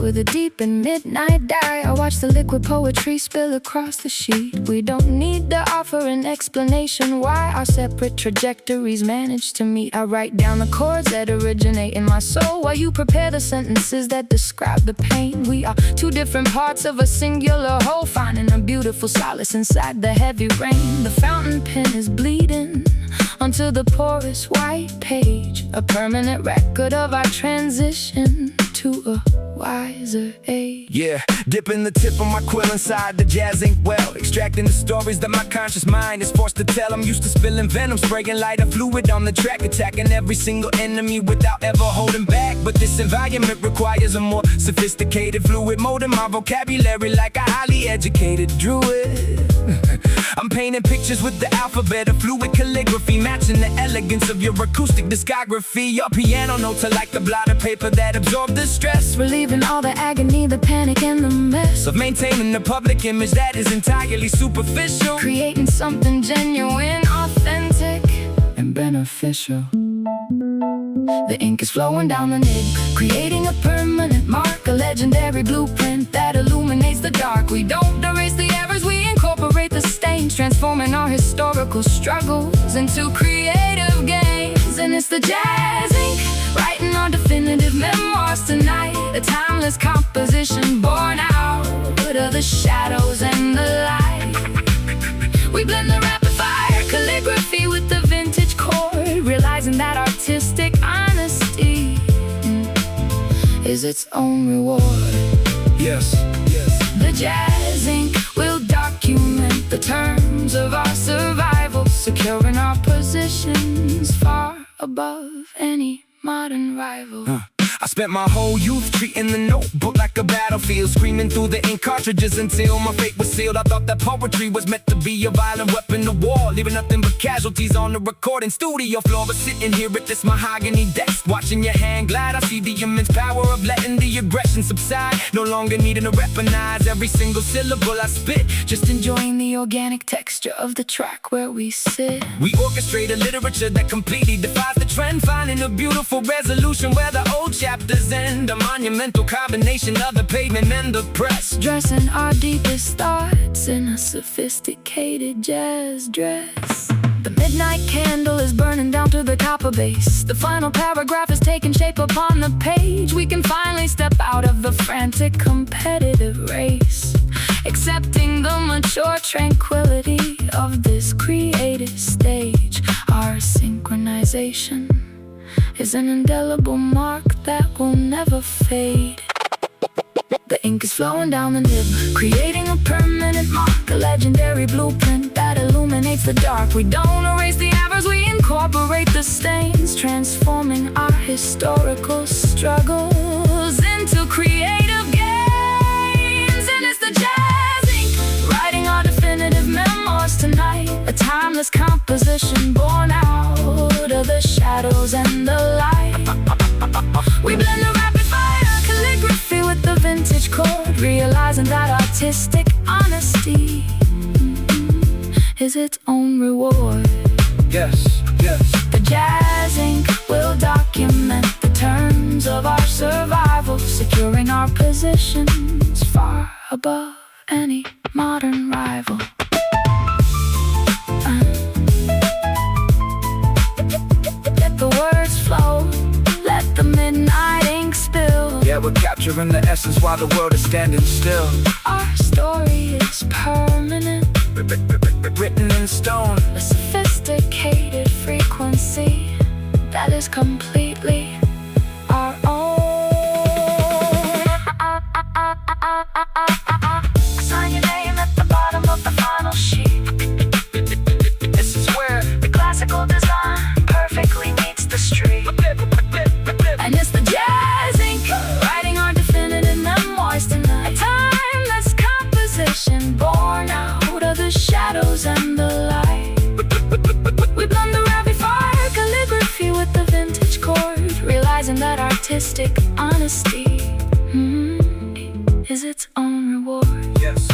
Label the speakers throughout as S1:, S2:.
S1: with a deep and midnight dye. I watch the liquid poetry spill across the sheet. We don't need to offer an explanation why our separate trajectories manage to meet. I write down the chords that originate in my soul, while you prepare the sentences that describe the pain. We are two different parts of a singular whole, finding a beautiful solace inside the heavy rain. The fountain pen is bleeding onto the porous white page, a permanent record of our transition to a wiser age.
S2: Yeah, dipping the tip of my quill inside the jazz ink well, extracting the stories that my conscious mind is forced to tell. I'm used to spilling venom, spraying lighter fluid on the track, attacking every single enemy without ever holding back. But this environment requires a more sophisticated fluid mode in my vocabulary, like a highly educated druid. I'm painting pictures with the alphabet of fluid calligraphy, matching the elegance of your acoustic discography. Your piano notes are like the blotted paper that absorb the stress,
S1: relieving all the agony, the panic, and the mess
S2: of maintaining a public image that is entirely superficial,
S1: creating something genuine, authentic, and beneficial. The ink is flowing down the nib, creating a permanent mark, a legendary blueprint that illuminates the dark. We don't erase the errors, we incorporate the stains, transforming our historical struggles into creative gains. And it's the jazz ink, writing our definitive memoirs tonight, a timeless composition born out of the shadows and the light. We blend the rapid fire calligraphy with the vintage chord, realizing that artistic honesty is its own reward.
S2: Yes.
S1: The jazz ink will document the terms of our survival, securing our positions far above any modern rival.
S2: I spent my whole youth treating the notebook like a battlefield, screaming through the ink cartridges until my fate was sealed. I thought that poetry was meant to be a violent weapon of war, leaving nothing but casualties on the recording studio floor. But sitting here at this mahogany desk, watching your hand glide, I see the immense power of letting the aggression subside, no longer needing to recognize every single syllable I spit, just
S1: enjoying the organic texture of the track where we sit.
S2: We orchestrate a literature that completely defies the trend, finding a beautiful resolution where the old chapters end, a monumental combination of the pavement and the press,
S1: dressing our deepest thoughts in a sophisticated jazz dress. The midnight candle is burning down to the copper base, the final paragraph is taking shape upon the page. We can finally step out of the frantic competitive race, accepting the mature tranquility of this creative stage. Our synchronization is an indelible mark that will never fade. The ink is flowing down the nib, creating a permanent mark, a legendary blueprint that illuminates the dark. We don't erase the errors, we incorporate the stains, transforming our historical struggles into creative gains. And it's the jazz ink, writing our definitive memoirs tonight, a timeless composition born out of the shadows and the light. We blend the rapid fire calligraphy with the vintage chord, realizing that artistic honesty is its own reward.
S2: Yes.
S1: The jazz ink will document the terms of our survival, securing our positions far above any modern rival. Let the words flow, let the midnight ink spill.
S2: Yeah, we're capturing the essence while the world is standing still.
S1: Our story is permanent,
S2: written in stone,
S1: a sophisticated frequency that is completely our own. Sign your name at the bottom of the final sheet.
S2: This is where
S1: the classical design perfectly meets the street. And it's the jazz ink, writing our definitive memoirs tonight, a timeless composition born out of the shadows and the light. We blend the rapid fire calligraphy with the vintage chord, realizing that artistic honesty is its own reward.
S2: Yes.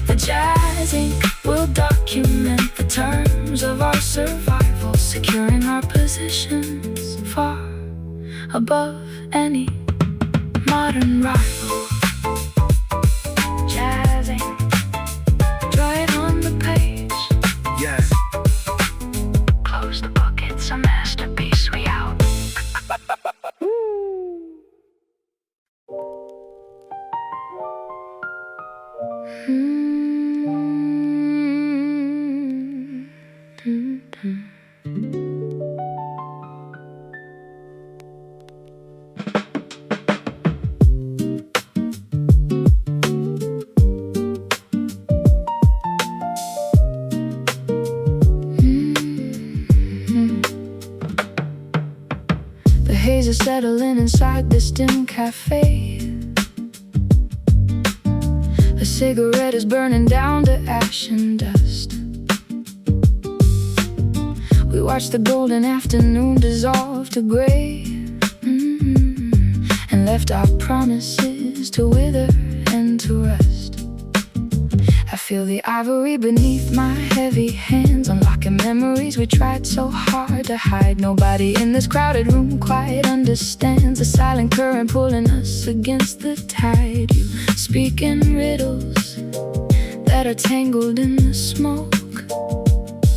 S1: The jazz ink will document the terms of our survival, securing our positions far above any modern modern rival, jazzing, draw it on the page.
S2: Yeah.
S1: Close the book, it's a masterpiece, we out. The haze is settling inside this dim cafe. A cigarette is burning down to ash and dust. We watch the golden afternoon dissolve to gray, and left our promises to wither and to rust. I feel the ivory beneath my heavy hands, unlocking memories we tried so hard to hide. Nobody in this crowded room quite understands the silent current pulling us against the tide. You speak in riddles that are tangled in the smoke,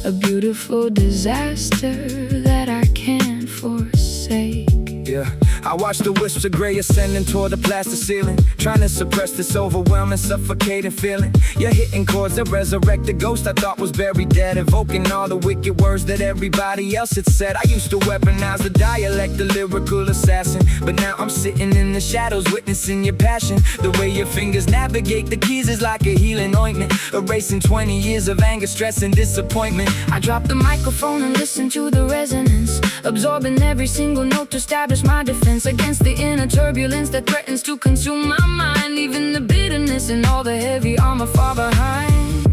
S1: a beautiful disaster that I can't forsake.
S2: Yeah, I watch the wisps of gray ascending toward the plaster ceiling, trying to suppress this overwhelming, suffocating feeling. You're hitting chords that resurrect the ghost I thought was buried dead, evoking all the wicked words that everybody else had said. I used to weaponize the dialect, the lyrical assassin, but now I'm sitting in the shadows, witnessing your passion. The way your fingers navigate the keys is like a healing ointment, erasing 20 years of anger, stress, and disappointment.
S1: I drop the microphone and listen to the resonance, absorbing every single note to establish my defense against the inner turbulence that threatens to consume my mind, leaving the bitterness and all the heavy armor far behind.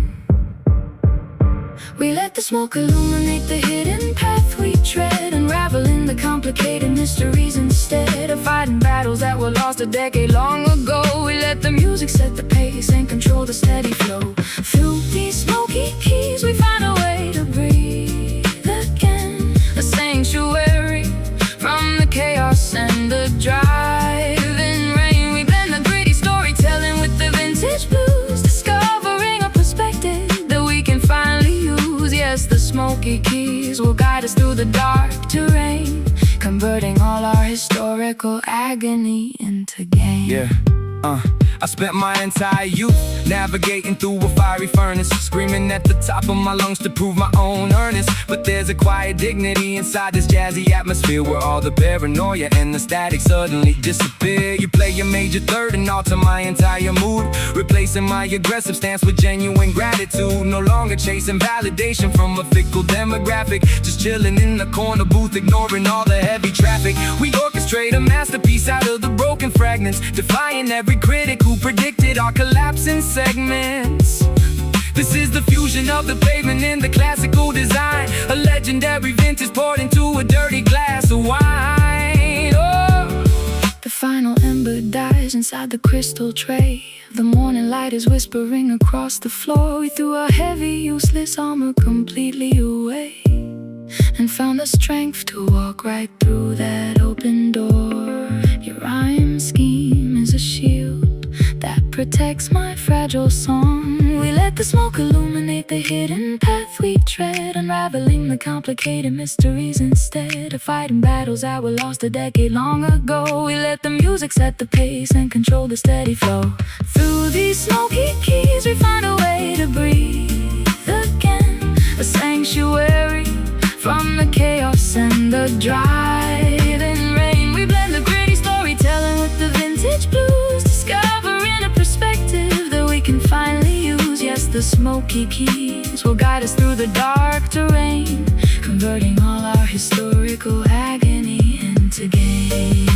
S1: We let the smoke illuminate the hidden path we tread, unraveling the complicated mysteries instead of fighting battles that were lost a decade long ago. We let the music set the pace and control the steady flow. Through these smoky keys we find a way to breathe again, a sanctuary from the chaos and the driving rain. We blend the gritty storytelling with the vintage blues, discovering a perspective that we can finally use. Yes, the smoky keys will guide us through the dark terrain, converting all our historical agony into gain.
S2: Yeah. I spent my entire youth navigating through a fiery furnace, screaming at the top of my lungs to prove my own earnest. But there's a quiet dignity inside this jazzy atmosphere, where all the paranoia and the static suddenly disappear. You play a major third and alter my entire mood, replacing my aggressive stance with genuine gratitude. No longer chasing validation from a fickle demographic, just chilling in the corner booth, ignoring all the heavy traffic. We orchestrate a masterpiece out of the broken fragments, defying every critic who predicted our collapse in segments. This is the fusion of the pavement and the classical design, a legendary vintage poured into a dirty glass of wine. Oh.
S1: The final ember dies inside the crystal tray. The morning light is whispering across the floor. We threw our heavy, useless armor completely away, and found the strength to walk right through that open door. Your rhyme scheme is a shield that protects my fragile song. We let the smoke illuminate the hidden path we tread, unraveling the complicated mysteries instead of fighting battles that were lost a decade long ago. We let the music set the pace and control the steady flow. Through these smoky keys we find a way to breathe again, a sanctuary from the chaos and the driving rain. We blend the gritty storytelling with the vintage blues, discovering a perspective that we can finally use. Yes, the smoky keys will guide us through the dark terrain, converting all our historical agony into gain.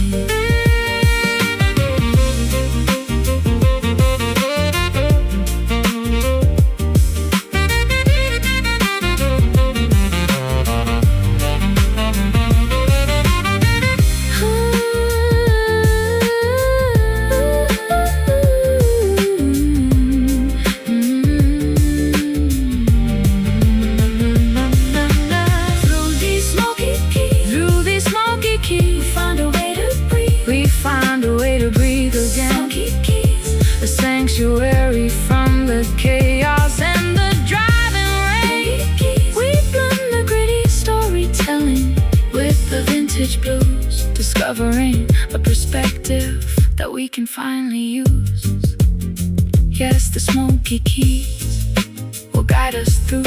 S1: discovering a perspective that we can finally use. Yes, the smoky keys will guide us through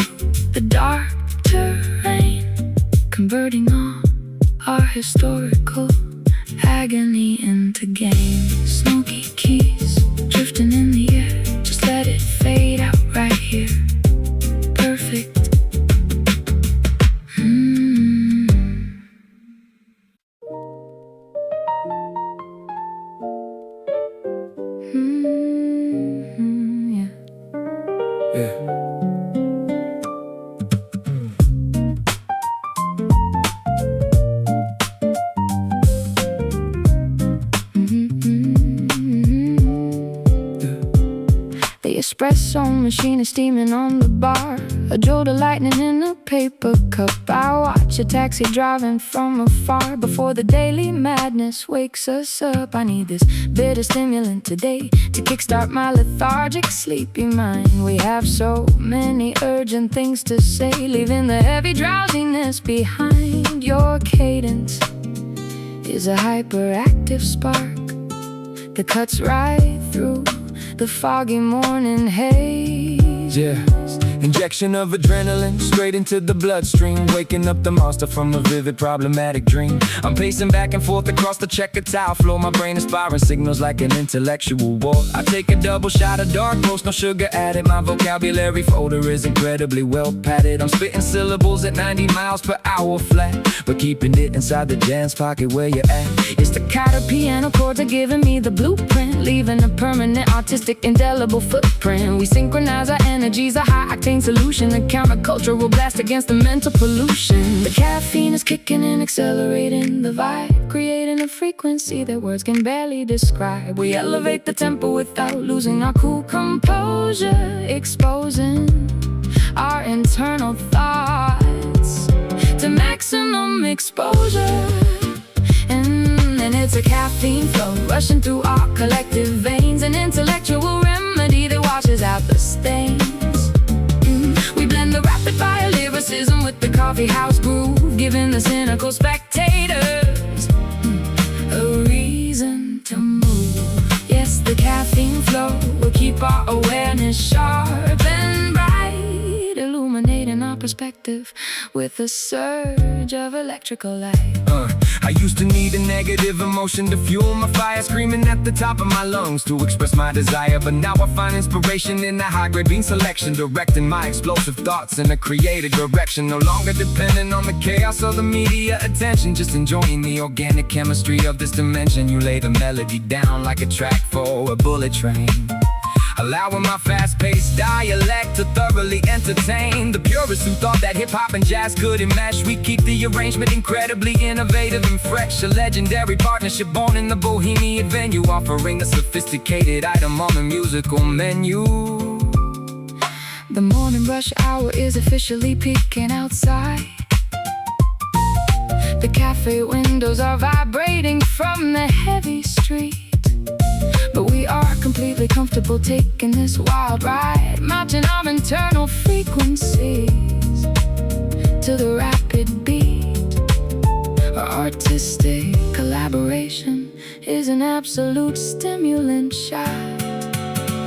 S1: the dark terrain, converting all our historical agony into gain. Smoky keys drifting in the air, just let it fade out right here. Perfect. Espresso machine is steaming on the bar, a jolt of lightning in a paper cup. I watch a taxi driving from afar before the daily madness wakes us up. I need this bitter stimulant today to kickstart my lethargic, sleepy mind. We have so many urgent things to say, leaving the heavy drowsiness behind. Your cadence is a hyperactive spark that cuts right through the foggy morning haze.
S2: Yeah, injection of adrenaline straight into the bloodstream, waking up the monster from a vivid problematic dream. I'm pacing back and forth across the checkered tile floor. My brain is firing signals like an intellectual war. I take a double shot of dark roast, no sugar added. My vocabulary folder is incredibly well padded. I'm spitting syllables at 90 miles per hour flat, but keeping it inside the jazz pocket where you're at.
S1: It's the staccato piano chords are giving me the blueprint, leaving a permanent artistic indelible footprint. We synchronize our energies, a high-octane solution, a countercultural blast against the mental pollution. The caffeine is kicking and accelerating the vibe, creating a frequency that words can barely describe. We elevate the tempo without losing our cool composure, exposing our internal thoughts to maximum exposure. And it's a caffeine flow rushing through our collective veins, an intellectual remedy that washes out the stains. We blend the rapid fire lyricism with the coffeehouse groove, giving the cynical spectators a reason to move. Yes, the caffeine flow will keep our awareness sharp and bright, illuminating our perspective with a surge of electrical light.
S2: I used to need a negative emotion to fuel my fire, screaming at the top of my lungs to express my desire. But now I find inspiration in the high-grade bean selection, directing my explosive thoughts in a creative direction. No longer dependent on the chaos or the media attention, just enjoying the organic chemistry of this dimension. You lay the melody down like a track for a bullet train, allowing my fast-paced dialect to thoroughly entertain the purists who thought that hip-hop and jazz couldn't mesh. We keep the arrangement incredibly innovative and fresh, a legendary partnership born in the bohemian venue, offering a sophisticated item on the musical menu.
S1: The morning rush hour is officially peeking outside. The cafe windows are vibrating from the heavy street, but we are completely comfortable taking this wild ride, matching our internal frequencies to the rapid beat. Our artistic collaboration is an absolute stimulant shot.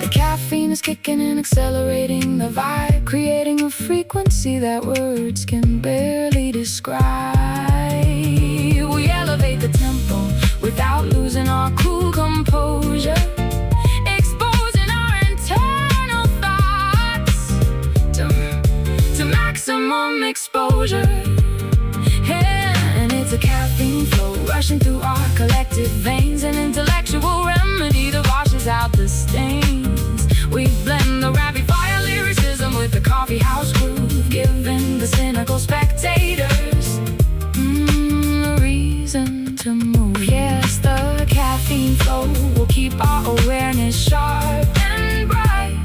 S1: The caffeine is kicking and accelerating the vibe, creating a frequency that words can barely describe. We elevate the tempo without losing our cool composure, exposing our internal thoughts to maximum exposure. And it's a caffeine flow rushing through our collective veins, an intellectual remedy that washes out the stains. We blend the rapid fire lyricism with the coffeehouse groove, giving the cynical spectators a reason to move. Yes, the caffeine flow will keep our awareness sharp and bright,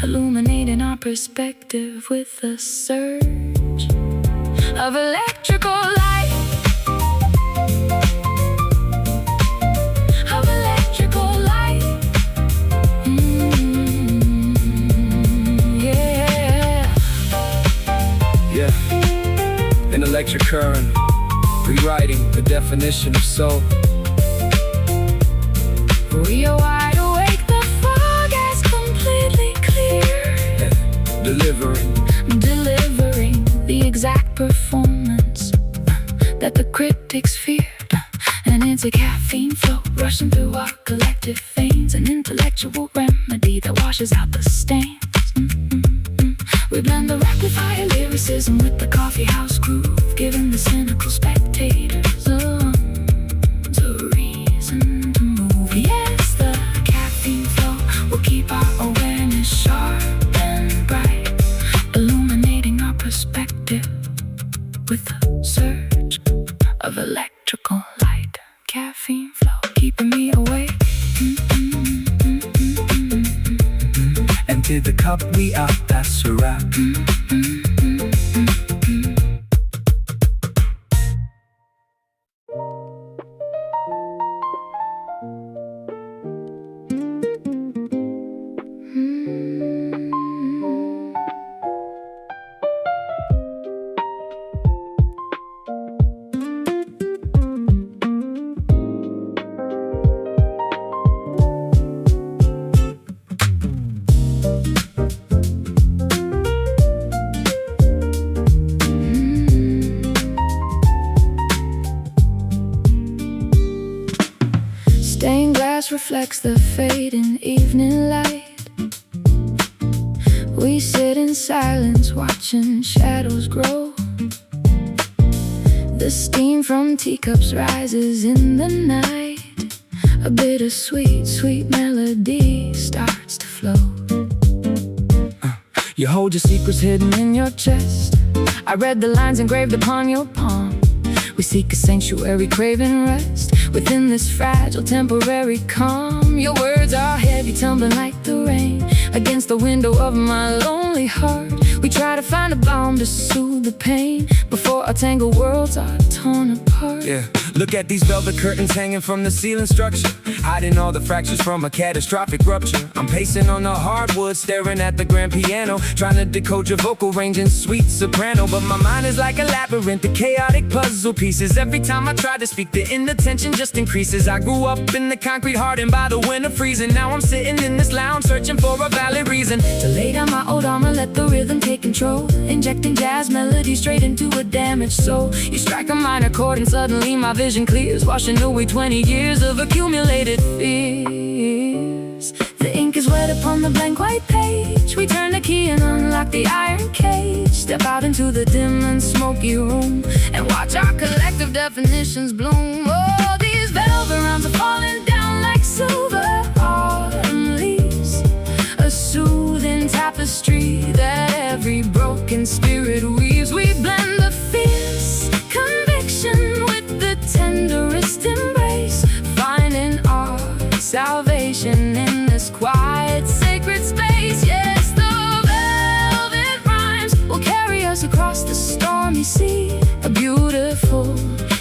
S1: illuminating our perspective with a surge of electrical light. Of electrical light. Yeah.
S2: Yeah, an electric current, rewriting the definition of soul.
S1: We are wide awake, the fog is completely clear. Delivering the exact performance that the critics feared. And it's a caffeine flow rushing through our collective veins, an intellectual remedy that washes out the stains. We blend the rapid fire lyricism with the coffeehouse groove, giving the cynical spectators a reason to move. Yes, the caffeine flow will keep our awareness sharp and bright, illuminating our perspective with a surge of electrical light. Caffeine flow, keeping me awake.
S2: Empty the cup, we up, that's a wrap.
S1: Stained glass reflects the fading evening light. We sit in silence, watching shadows grow. The steam from teacups rises in the night. A bittersweet, sweet melody starts to flow.
S2: You hold your secrets hidden in your chest.
S1: I read the lines engraved upon your palm. We seek a sanctuary, craving rest within this fragile, temporary calm. Your words are heavy, tumbling like the rain against the window of my lonely heart. We try to find a balm to soothe the pain before our tangled worlds are torn apart.
S2: Yeah, look at these velvet curtains hanging from the ceiling structure, hiding all the fractures from a catastrophic rupture. I'm pacing on the hardwood, staring at the grand piano, trying to decode your vocal range in sweet soprano. But my mind is like a labyrinth of chaotic puzzle pieces. Every time I try to speak, the inattention just increases. I grew up in the concrete, hardened by the winter freezing. Now I'm sitting in this lounge, searching for a valid reason
S1: to lay down my old armor, let the rhythm take control, injecting jazz melody straight into a damaged soul. You strike a minor chord and suddenly my vision clears, washing away 20 years of accumulated fears. The ink is wet upon the blank white page. We turn the key and unlock the iron cage, step out into the dim and smoky room, and watch our collective definitions bloom. Oh, these velvet rounds are falling down like silver autumn leaves, a soothing tapestry that every broken spirit weaves. We blend the fierce conviction with the tenderest embrace, finding our salvation in this quiet, sacred space. Yes, the velvet rhymes will carry us across the stormy sea, a beautiful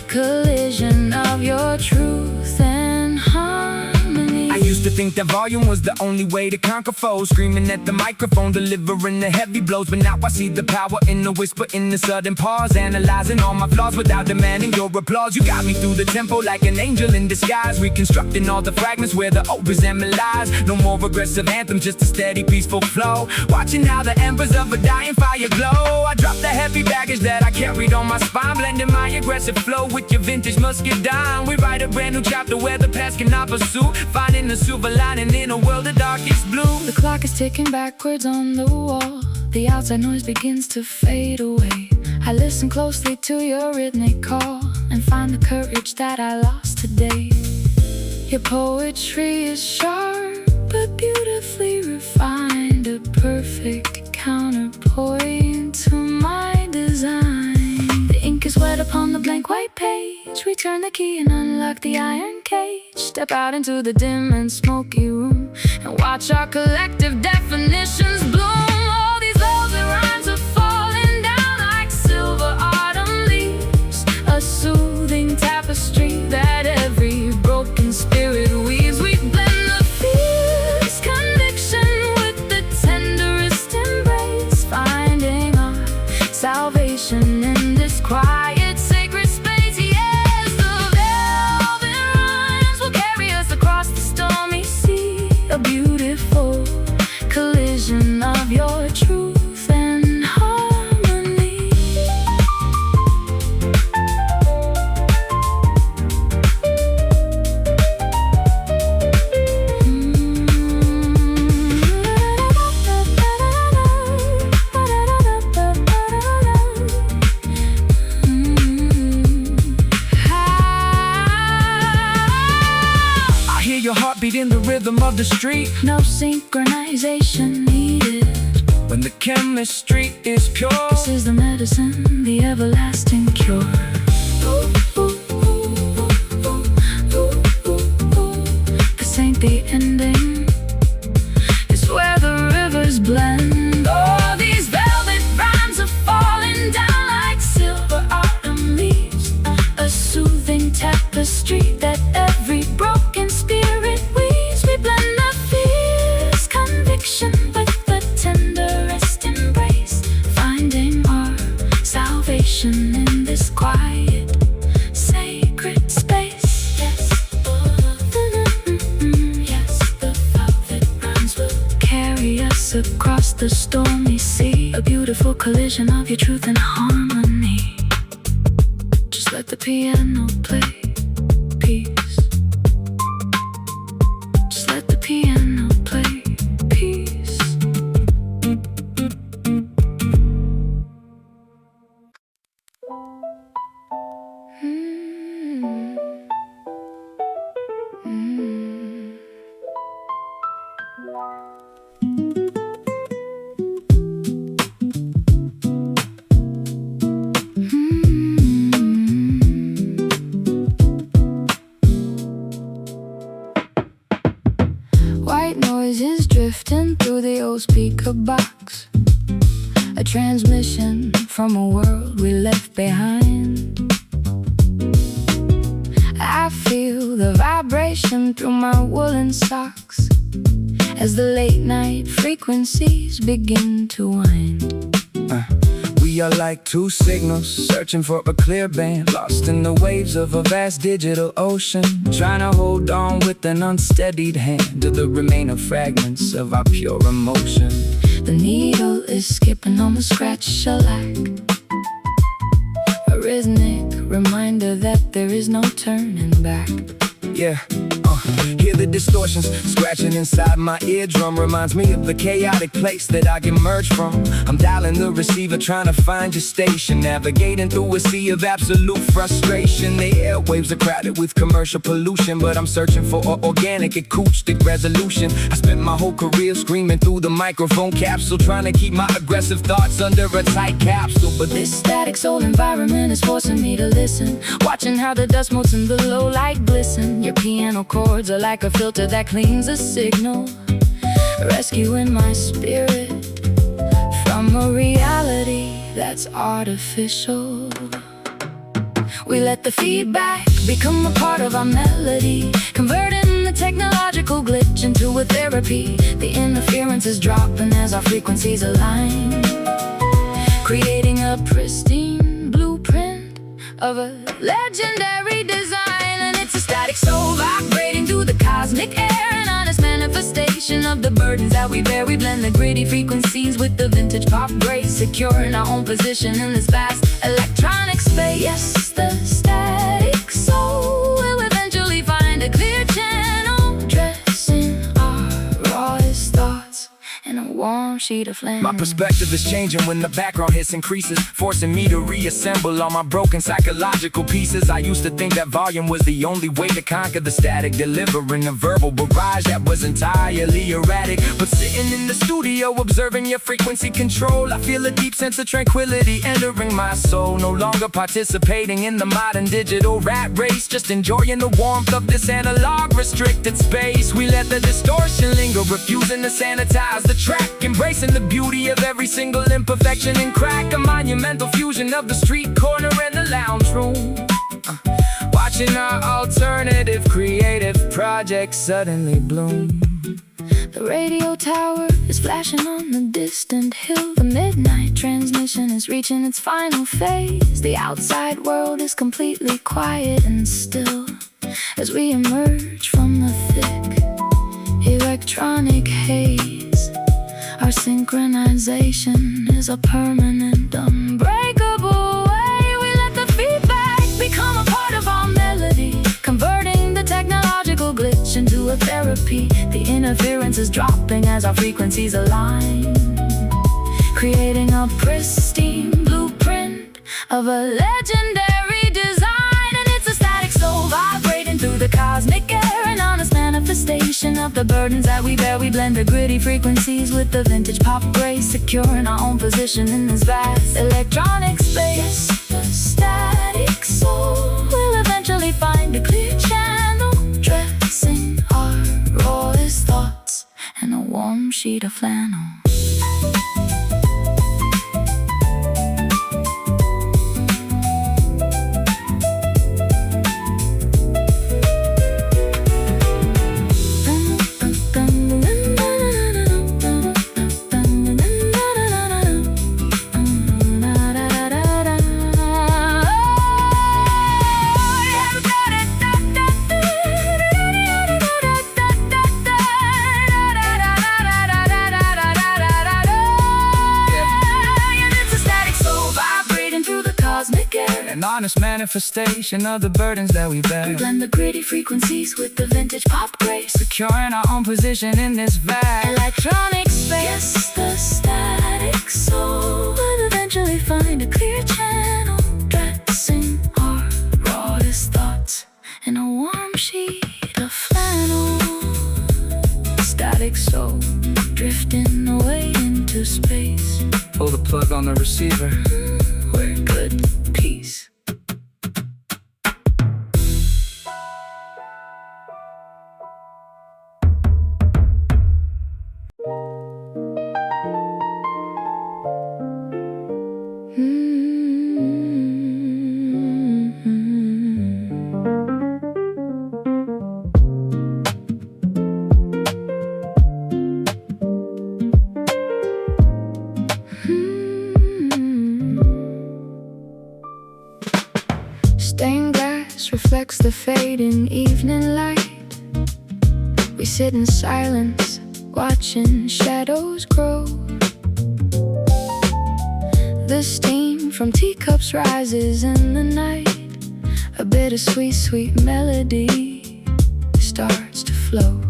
S1: collision of your truth and harmony.
S2: I used to think that volume was the only way to conquer foes, screaming at the microphone, delivering the heavy blows. But now I see the power in the whisper, in the sudden pause, analyzing all my flaws without demanding your applause. You got me through the tempo like an angel in disguise, reconstructing all the fragments where the old resentment lies. No more aggressive anthems, just a steady, peaceful flow, watching how the embers of a dying fire glow. I drop the heavy baggage that I carried on my spine, blending my aggressive flow with your vintage muscadine. We write a brand new chapter where the past cannot pursue, finding the silver lining in a world of darkest blue.
S1: The clock is ticking backwards on the wall. The outside noise begins to fade away. I listen closely to your rhythmic call and find the courage that I lost today. Your poetry is sharp but beautifully refined, a perfect counterpoint to my design. The ink is wet upon the blank white page. We turn the key and unlock the iron cage, step out into the dim and smoky room, and watch our collective definitions bloom. All these velvet rhymes are falling down like silver autumn leaves, a soothing tapestry that every broken spirit weaves. We blend the fierce conviction with the tenderest embrace, finding our salvation in this quiet, sacred space. Yes, the velvet rhymes will carry us across the storm
S2: rhythm of the street.
S1: No synchronization needed.
S2: When the chemistry is pure,
S1: this is the medicine, the everlasting cure. This ain't the ending, it's where the rivers blend. Oh, these velvet rhymes are falling down like silver autumn leaves, a soothing tapestry that every broken spirit weaves. We blend the fierce conviction with the tenderest embrace, finding our salvation in this quiet, sacred space. Yes, yes, the velvet rhymes will carry us across the stormy sea, a beautiful collision of your truth and harmony. Just let the piano play peace. Just let the piano play peace. White noises drifting through the old speaker box, a transmission from a world we left behind. I feel the vibration through my woolen socks as the late night frequencies begin to wind.
S2: We are like two signals, searching for a clear band, lost in the waves of a vast digital ocean, trying to hold on with an unsteadied hand to the remaining fragments of our pure emotion.
S1: The needle is skipping on the scratch shellac, a rhythmic reminder that there is no turning back.
S2: Yeah, hear the distortions scratching inside my eardrum, reminds me of the chaotic place that I emerged from. I'm dialing the receiver, trying to find your station, navigating through a sea of absolute frustration. The airwaves are crowded with commercial pollution, but I'm searching for an organic acoustic resolution. I spent my whole career screaming through the microphone capsule, trying to keep my aggressive thoughts under a tight capsule. But
S1: this static soul environment is forcing me to listen, watching how the dust motes in the low light glisten. Your piano chords are like a filter that cleans a signal, rescuing my spirit from a reality that's artificial. We let the feedback become a part of our melody, converting the technological glitch into a therapy. The interference is dropping as our frequencies align, creating a pristine blueprint of a legendary design. And it's a static soul vibrating through the cosmic air, an honest manifestation of the burdens that we bear. We blend the gritty frequencies with the vintage pop grace, securing our own position in this vast electronic space. Yes, the static soul will eventually find a clear channel, dressing our rawest thoughts in a warm sheet of flame.
S2: my perspective is changing when the background hiss increases, forcing me to reassemble all my broken psychological pieces. I used to think that volume was the only way to conquer the static, delivering a verbal barrage that was entirely erratic. But sitting in the studio, observing your frequency control, I feel a deep sense of tranquility entering my soul. No longer participating in the modern digital rat race, just enjoying the warmth of this analog restricted space. We let the distortion linger, refusing to sanitize the track, embracing the beauty of every single imperfection and crack, a monumental fusion of the street corner and the lounge room, watching our alternative creative projects suddenly bloom.
S1: The radio tower is flashing on the distant hill, the midnight transmission is reaching its final phase. The outside world is completely quiet and still as we emerge from the thick electronic haze. Our synchronization is a permanent, unbreakable way. We let the feedback become a part of our melody, converting the technological glitch into a therapy. The interference is dropping as our frequencies align, creating a pristine blueprint of a legendary design. And it's a static soul vibrating through the cosmic air, an honest manifestation manifestation of the burdens that we bear. We blend the gritty frequencies with the vintage pop grace, securing our own position in this vast electronic space. The static soul will eventually find a clear channel, dressing our rawest thoughts in a warm sheet of flannel.
S2: An honest manifestation of the burdens that we bear.
S1: We blend the gritty frequencies with the vintage pop grace,
S2: securing our own position in this vast
S1: electronic space. Yes, the static soul will eventually find a clear channel, dressing our rawest thoughts in a warm sheet of flannel. Static soul drifting away into space.
S2: Pull the plug on the receiver.
S1: We're good. Peace. Stained glass reflects the fading evening light. We sit in silence, watching shadows grow. The steam from teacups rises in the night. A bittersweet, sweet melody starts to flow.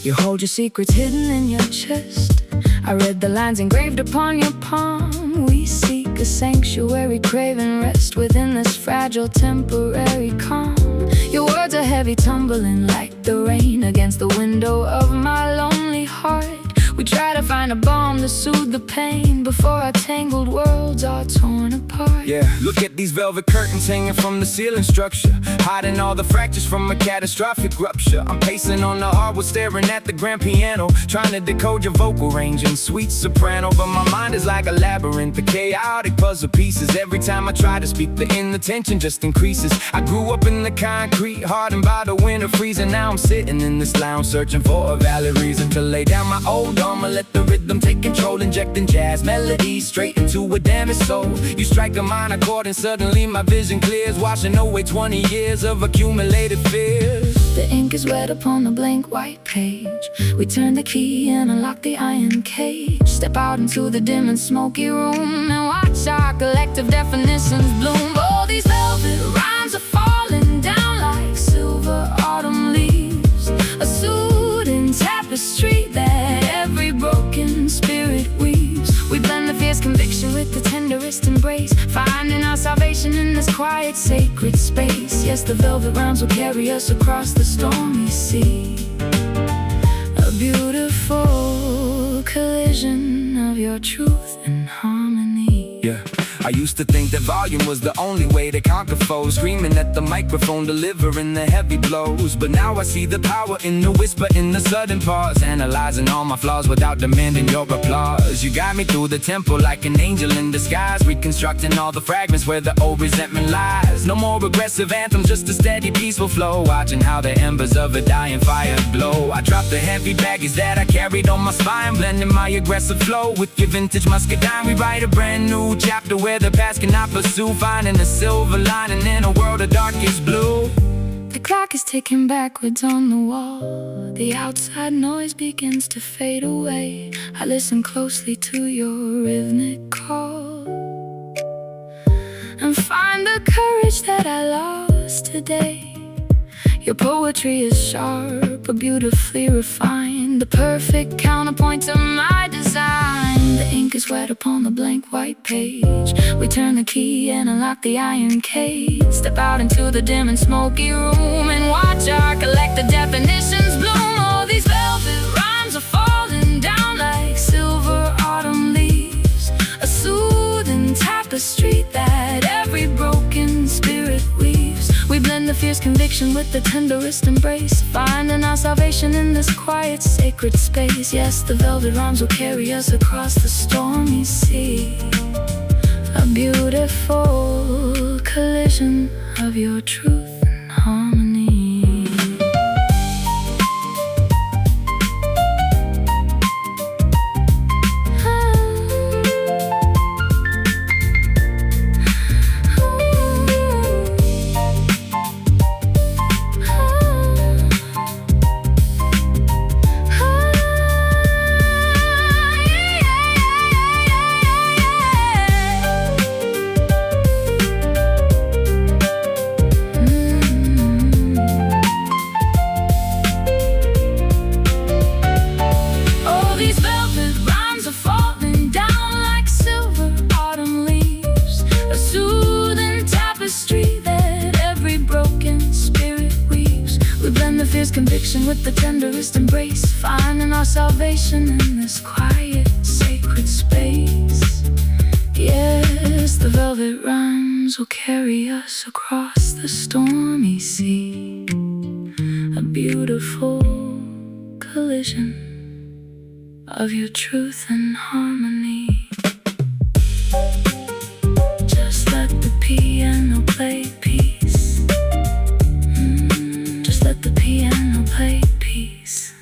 S1: You hold your secrets hidden in your chest. I read the lines engraved upon your palm. We seek a sanctuary, craving rest within this fragile, temporary calm. Your words are heavy, tumbling like the rain against the window of my lonely heart. We try to find a balm to soothe the pain before our tangled worlds are torn apart.
S2: Yeah, look at these velvet curtains hanging from the ceiling structure, hiding all the fractures from a catastrophic rupture. I'm pacing on the hardwood, staring at the grand piano, trying to decode your vocal range in sweet soprano. But my mind is like a labyrinth of chaotic puzzle pieces. Every time I try to speak, the inattention just increases. I grew up in the concrete, hardened by the winter freezing. Now I'm sitting in this lounge, searching for a valid reason to lay down my old armor, let the rhythm take control, injecting jazz melodies straight into a damaged soul. You strike a minor chord and suddenly my vision clears, washing away 20 years of accumulated fears.
S1: The ink is wet upon the blank white page. We turn the key and unlock the iron cage. Step out into the dim and smoky room and watch our collective definitions bloom. Oh, these velvet rhymes are falling down like silver autumn leaves, a soothing tapestry that every broken spirit weaves. We blend the fierce conviction with the tenderest embrace, finding our salvation in this quiet, sacred space. Yes, the velvet rhymes will carry us across the stormy sea. A beautiful collision of your truth and harmony.
S2: Yeah, I used to think that volume was the only way to conquer foes, screaming at the microphone, delivering the heavy blows. But now I see the power in the whisper, in the sudden pause, analyzing all my flaws without demanding your applause. You got me through the tempo like an angel in disguise, reconstructing all the fragments where the old resentment lies. No more aggressive anthems, just a steady, peaceful flow, watching how the embers of a dying fire glow. I drop the heavy baggage that I carried on my spine, blending my aggressive flow with your vintage muscadine. We write a brand new chapter where the past cannot pursue, finding a silver lining in a world of darkest blue.
S1: The clock is ticking backwards on the wall. The outside noise begins to fade away. I listen closely to your rhythmic call and find the courage that I lost today. Your poetry is sharp but beautifully refined, the perfect counterpoint to my design. The ink is wet upon the blank white page. We turn the key and unlock the iron cage. Step out into the dim and smoky room and watch our collected definitions bloom. All these velvet rhymes are falling down like silver autumn leaves, a soothing tapestry that every broken spirit weaves. We blend the fierce conviction with the tenderest embrace, finding our salvation in this quiet, sacred space. Yes, the velvet rhymes will carry us across the stormy sea. A beautiful collision of your truth and harmony. Conviction with the tenderest embrace, finding our salvation in this quiet, sacred space. Yes, the velvet rhymes will carry us across the stormy sea. A beautiful collision of your truth and harmony. Just let the piano play peace. Just let the piano play peace.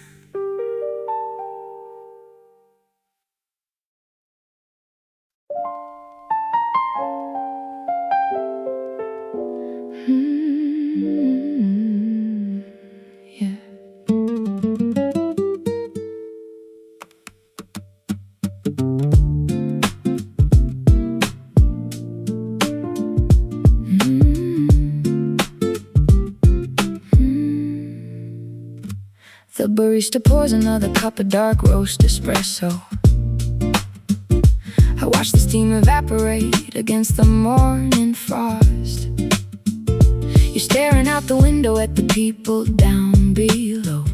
S1: Yeah. The barista pours another cup of dark roast espresso. I watch the steam evaporate against the morning frost. You're staring out the window at the people down below,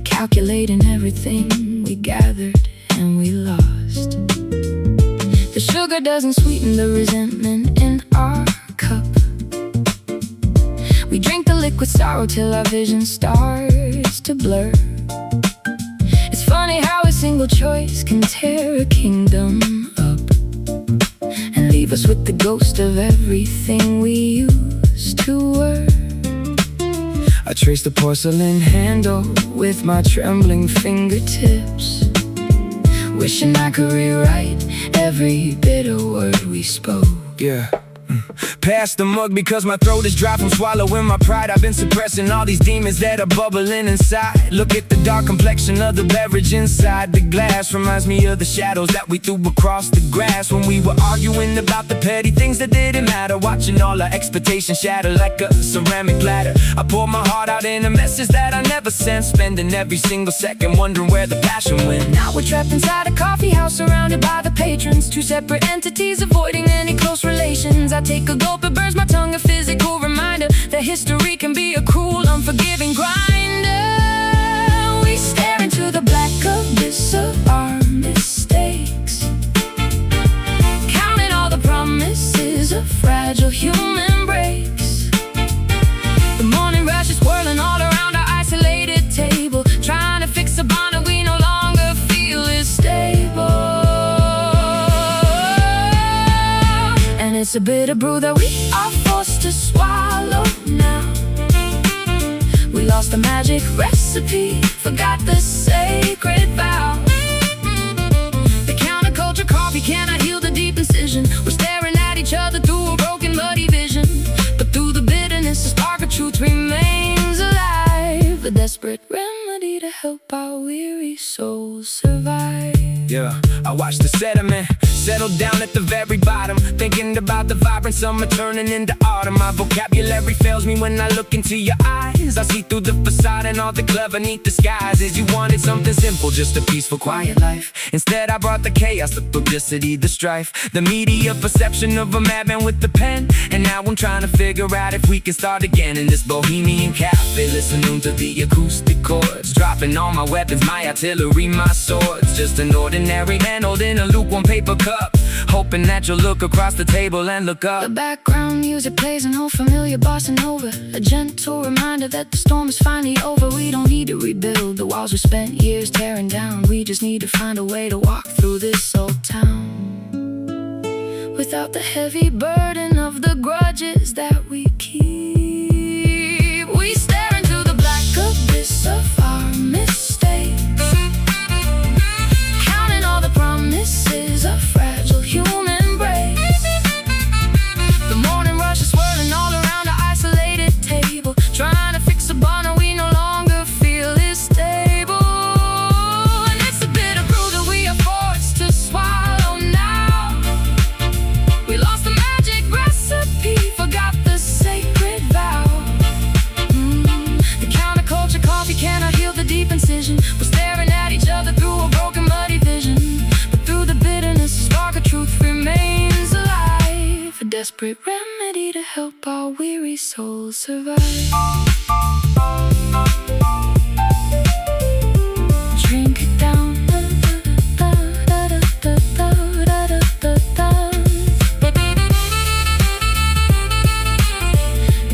S1: calculating everything we gathered and we lost. The sugar doesn't sweeten the resentment in our cup. We drink the liquid sorrow till our vision starts to blur. It's funny how a single choice can tear a kingdom up and leave us with the ghost of everything we used to were. I trace the porcelain handle with my trembling fingertips, wishing I could rewrite every bitter word we spoke.
S2: Yeah. Pass the mug because my throat is dry from swallowing my pride. I've been suppressing all these demons that are bubbling inside. Look at the dark complexion of the beverage inside the glass. Reminds me of the shadows that we threw across the grass when we were arguing about the petty things that didn't matter. Watching all our expectations shatter like a ceramic platter. I pour my heart out in a message that I never sent, spending every single second wondering where the passion went.
S1: Now we're trapped inside a coffee house surrounded by the patrons, two separate entities avoiding any close relations. I take a gulp, it burns my tongue, a physical reminder that history can be a cruel, unforgiving grinder. We stare into the black abyss of our mistakes, counting all the promises of fragile human breaks. The morning rush is whirling all around our isolated table, trying to fix a bond that we no longer feel is stable. It's a bitter brew that we are forced to swallow now. We lost the magic recipe, forgot the sacred vow. The counterculture coffee cannot heal the deep incision. We're staring at each other through a broken, muddy vision, but through the bitterness, the spark of truth remains alive. A desperate remedy to help our weary souls survive.
S2: Yeah, I watch the sediment Settled down at the very bottom, thinking about the vibrant summer turning into autumn. My vocabulary fails me when I look into your eyes. I see through the facade and all the clever neat disguises. You wanted something simple, just a peaceful, quiet life. Instead I brought the chaos, the publicity, the strife, the media perception of a madman with the pen. And now I'm trying to figure out if we can start again in this bohemian cafe, listening to the acoustic chords, dropping all my weapons, my artillery, my swords. Just an ordinary man holding a lukewarm paper cup, hoping that you'll look across the table and look up.
S1: The background music plays an old familiar bossa nova, a gentle reminder that the storm is finally over. We don't need to rebuild the walls we spent years tearing down. We just need to find a way to walk through this old town without the heavy burden of the grudges that we keep. We stare into the black abyss of our mistakes, counting all the promises of fragile human race. The morning rush is swirling all around our isolated table, trying to fix a bond we no longer feel is stable. And it's the bitter brew that we are forced to swallow now. We lost the magic recipe, forgot the sacred vow. The counterculture coffee cannot heal the deep incision. We're staring at each other through a broken muddy vision, but through the bitterness a spark of truth remains alive, a desperate remedy to help our weary souls survive. Drink it down.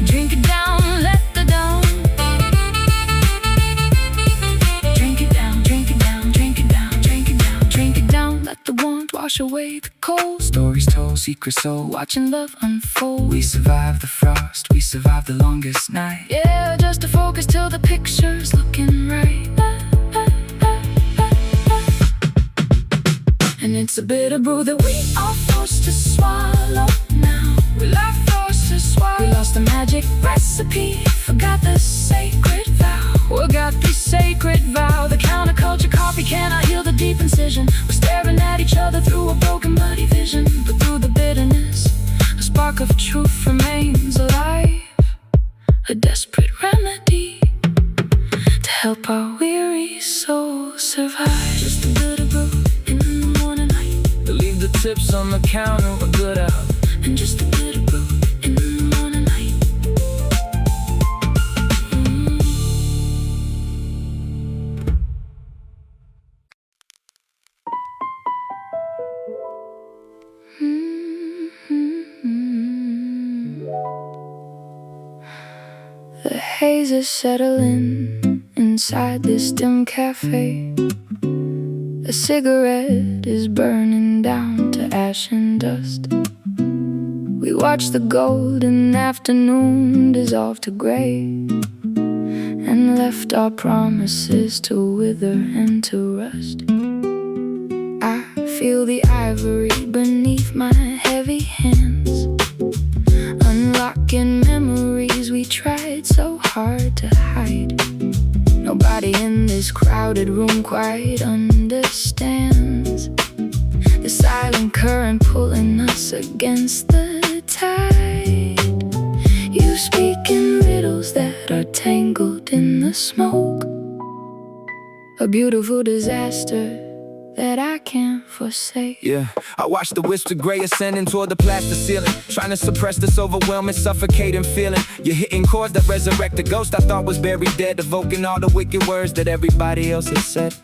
S1: Drink it down, let the down. Drink it down, drink it down, drink it down, drink it down, drink it down. Let the warmth wash away the cold. Stories told, secret soul, watching love unfold. We survived the frost, we survived the longest night. Yeah, just to focus till the picture's looking right. And it's a bitter brew that we are forced to swallow now. We left forced to swallow. We lost the magic recipe, forgot the sacred vow. We got the sacred vow. The counterculture coffee cannot heal the deep incision. We're staring at each other through a broken muddy vision, but through the bitterness a spark of truth remains alive, a desperate remedy to help our weary souls survive. Just a bitter brew in the morning light,
S2: Leave the tips on the counter, we're good out.
S1: and just a bitter brew in the morning light. The haze is settling inside this dim cafe. A cigarette is burning down to ash and dust. We watch the golden afternoon dissolve to gray, and left our promises to wither and to rust. I feel the ivory beneath my heavy hands, unlocking memories we tried so hard to hide. Nobody in this crowded room quite understands the silent current pulling us against the tide. You speak in riddles that are tangled in the smoke, a beautiful disaster that I can't forsake.
S2: Yeah, I watch the wisps of gray ascending toward the plaster ceiling, trying to suppress this overwhelming, suffocating feeling. You're hitting chords that resurrect the ghost I thought was buried dead, evoking all the wicked words that everybody else has said.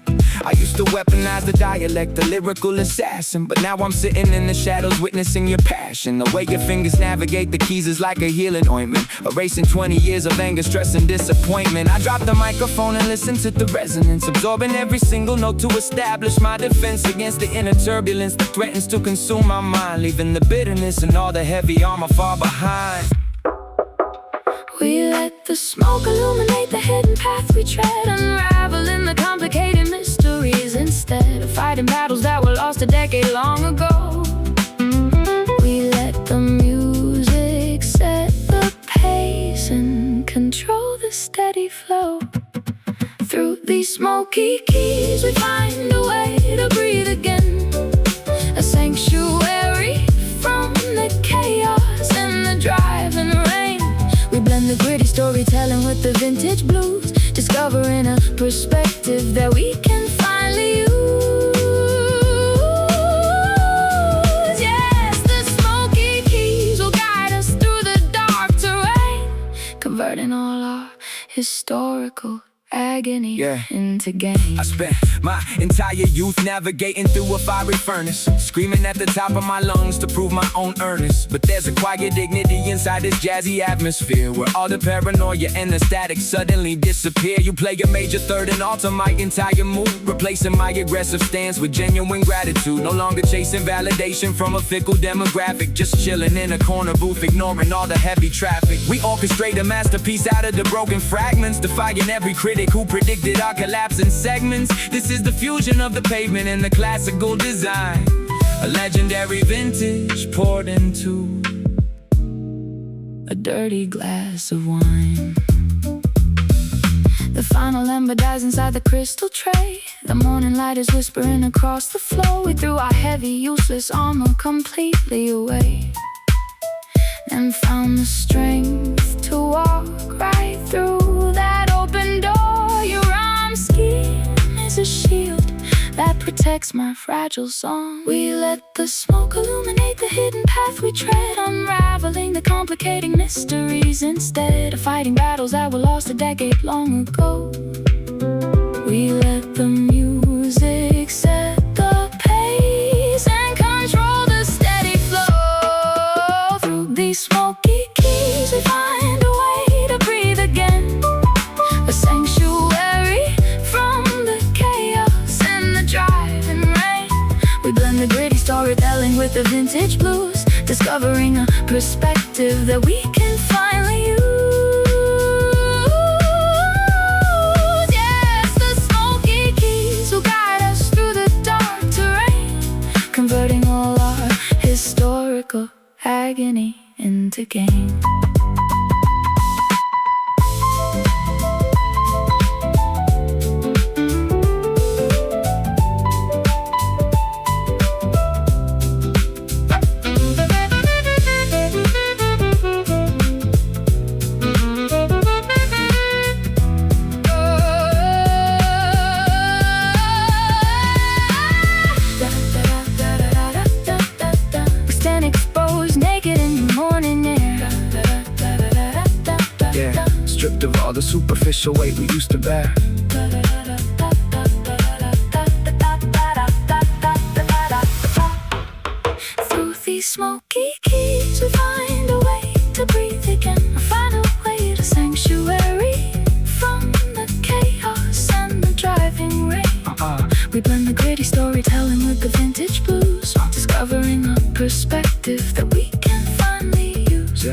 S2: I used to weaponize the dialect, the lyrical assassin, but now I'm sitting in the shadows witnessing your passion. The way your fingers navigate the keys is like a healing ointment, erasing 20 years of anger, stress, and disappointment. I drop the microphone and listen to the resonance, absorbing every single note to establish my defense against the inner turbulence that threatens to consume my mind, leaving the bitterness and all the heavy armor far behind.
S1: We let the smoke illuminate the hidden path we tread, unraveling the complicated mysteries instead of fighting battles that were lost a decade long ago. We let the music set the pace and control the steady flow. Through these smoky keys we find a way to breathe again, a sanctuary with the vintage blues, discovering a perspective that we can finally use. Yes, the smoky keys will guide us through the dark terrain, converting all our historical agony into gain.
S2: I spent my entire youth navigating through a fiery furnace, screaming at the top of my lungs to prove my own earnest. But there's a quiet dignity inside this jazzy atmosphere, where all the paranoia and the static suddenly disappear. You play a major third and alter my entire mood, replacing my aggressive stance with genuine gratitude. No longer chasing validation from a fickle demographic, just chilling in a corner booth, ignoring all the heavy traffic. We orchestrate a masterpiece out of the broken fragments, defying every critic who predicted our collapse in segments. This is the fusion of the pavement and the classical design, a legendary vintage poured into a dirty glass of wine. The final ember dies inside the crystal tray. The morning light is whispering across the floor. We threw our heavy, useless armor completely away, and found the strength to walk right through that open door. Your arm skin is a shield that protects my fragile song. We let the smoke illuminate the hidden path we tread, unraveling the complicating mysteries instead of fighting battles that were lost a decade long ago. We let the music set the pace and control the steady flow. Through these smoky keys we find a way to breathe again, a sanctuary from the chaos and the driving rain. We blend the gritty storytelling with the vintage blues, discovering a perspective that we can finally use. Yes, the smoky keys will guide us through the dark terrain, converting all our historical agony into gain. Stripped of all the superficial weight we used to bear.
S1: Through these smoky keys we find a way to breathe again, a final way to sanctuary from the chaos and the driving rain. We blend the gritty storytelling with the vintage blues, discovering a perspective that we can finally use.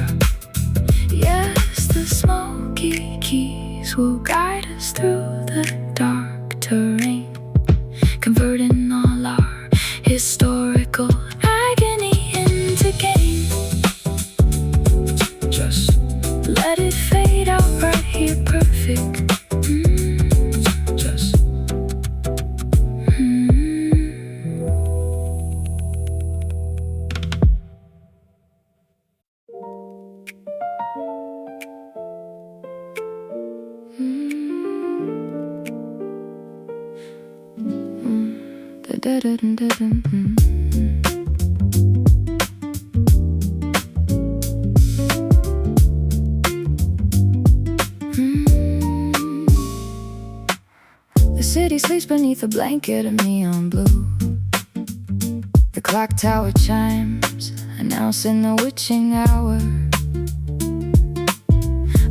S1: Yes, the smoky keys will guide us through the dark terrain, converting all our historical agony into gain.
S2: Just
S1: let it fade out right here, perfect. The city sleeps beneath a blanket of neon blue. The clock tower chimes, announcing the witching hour.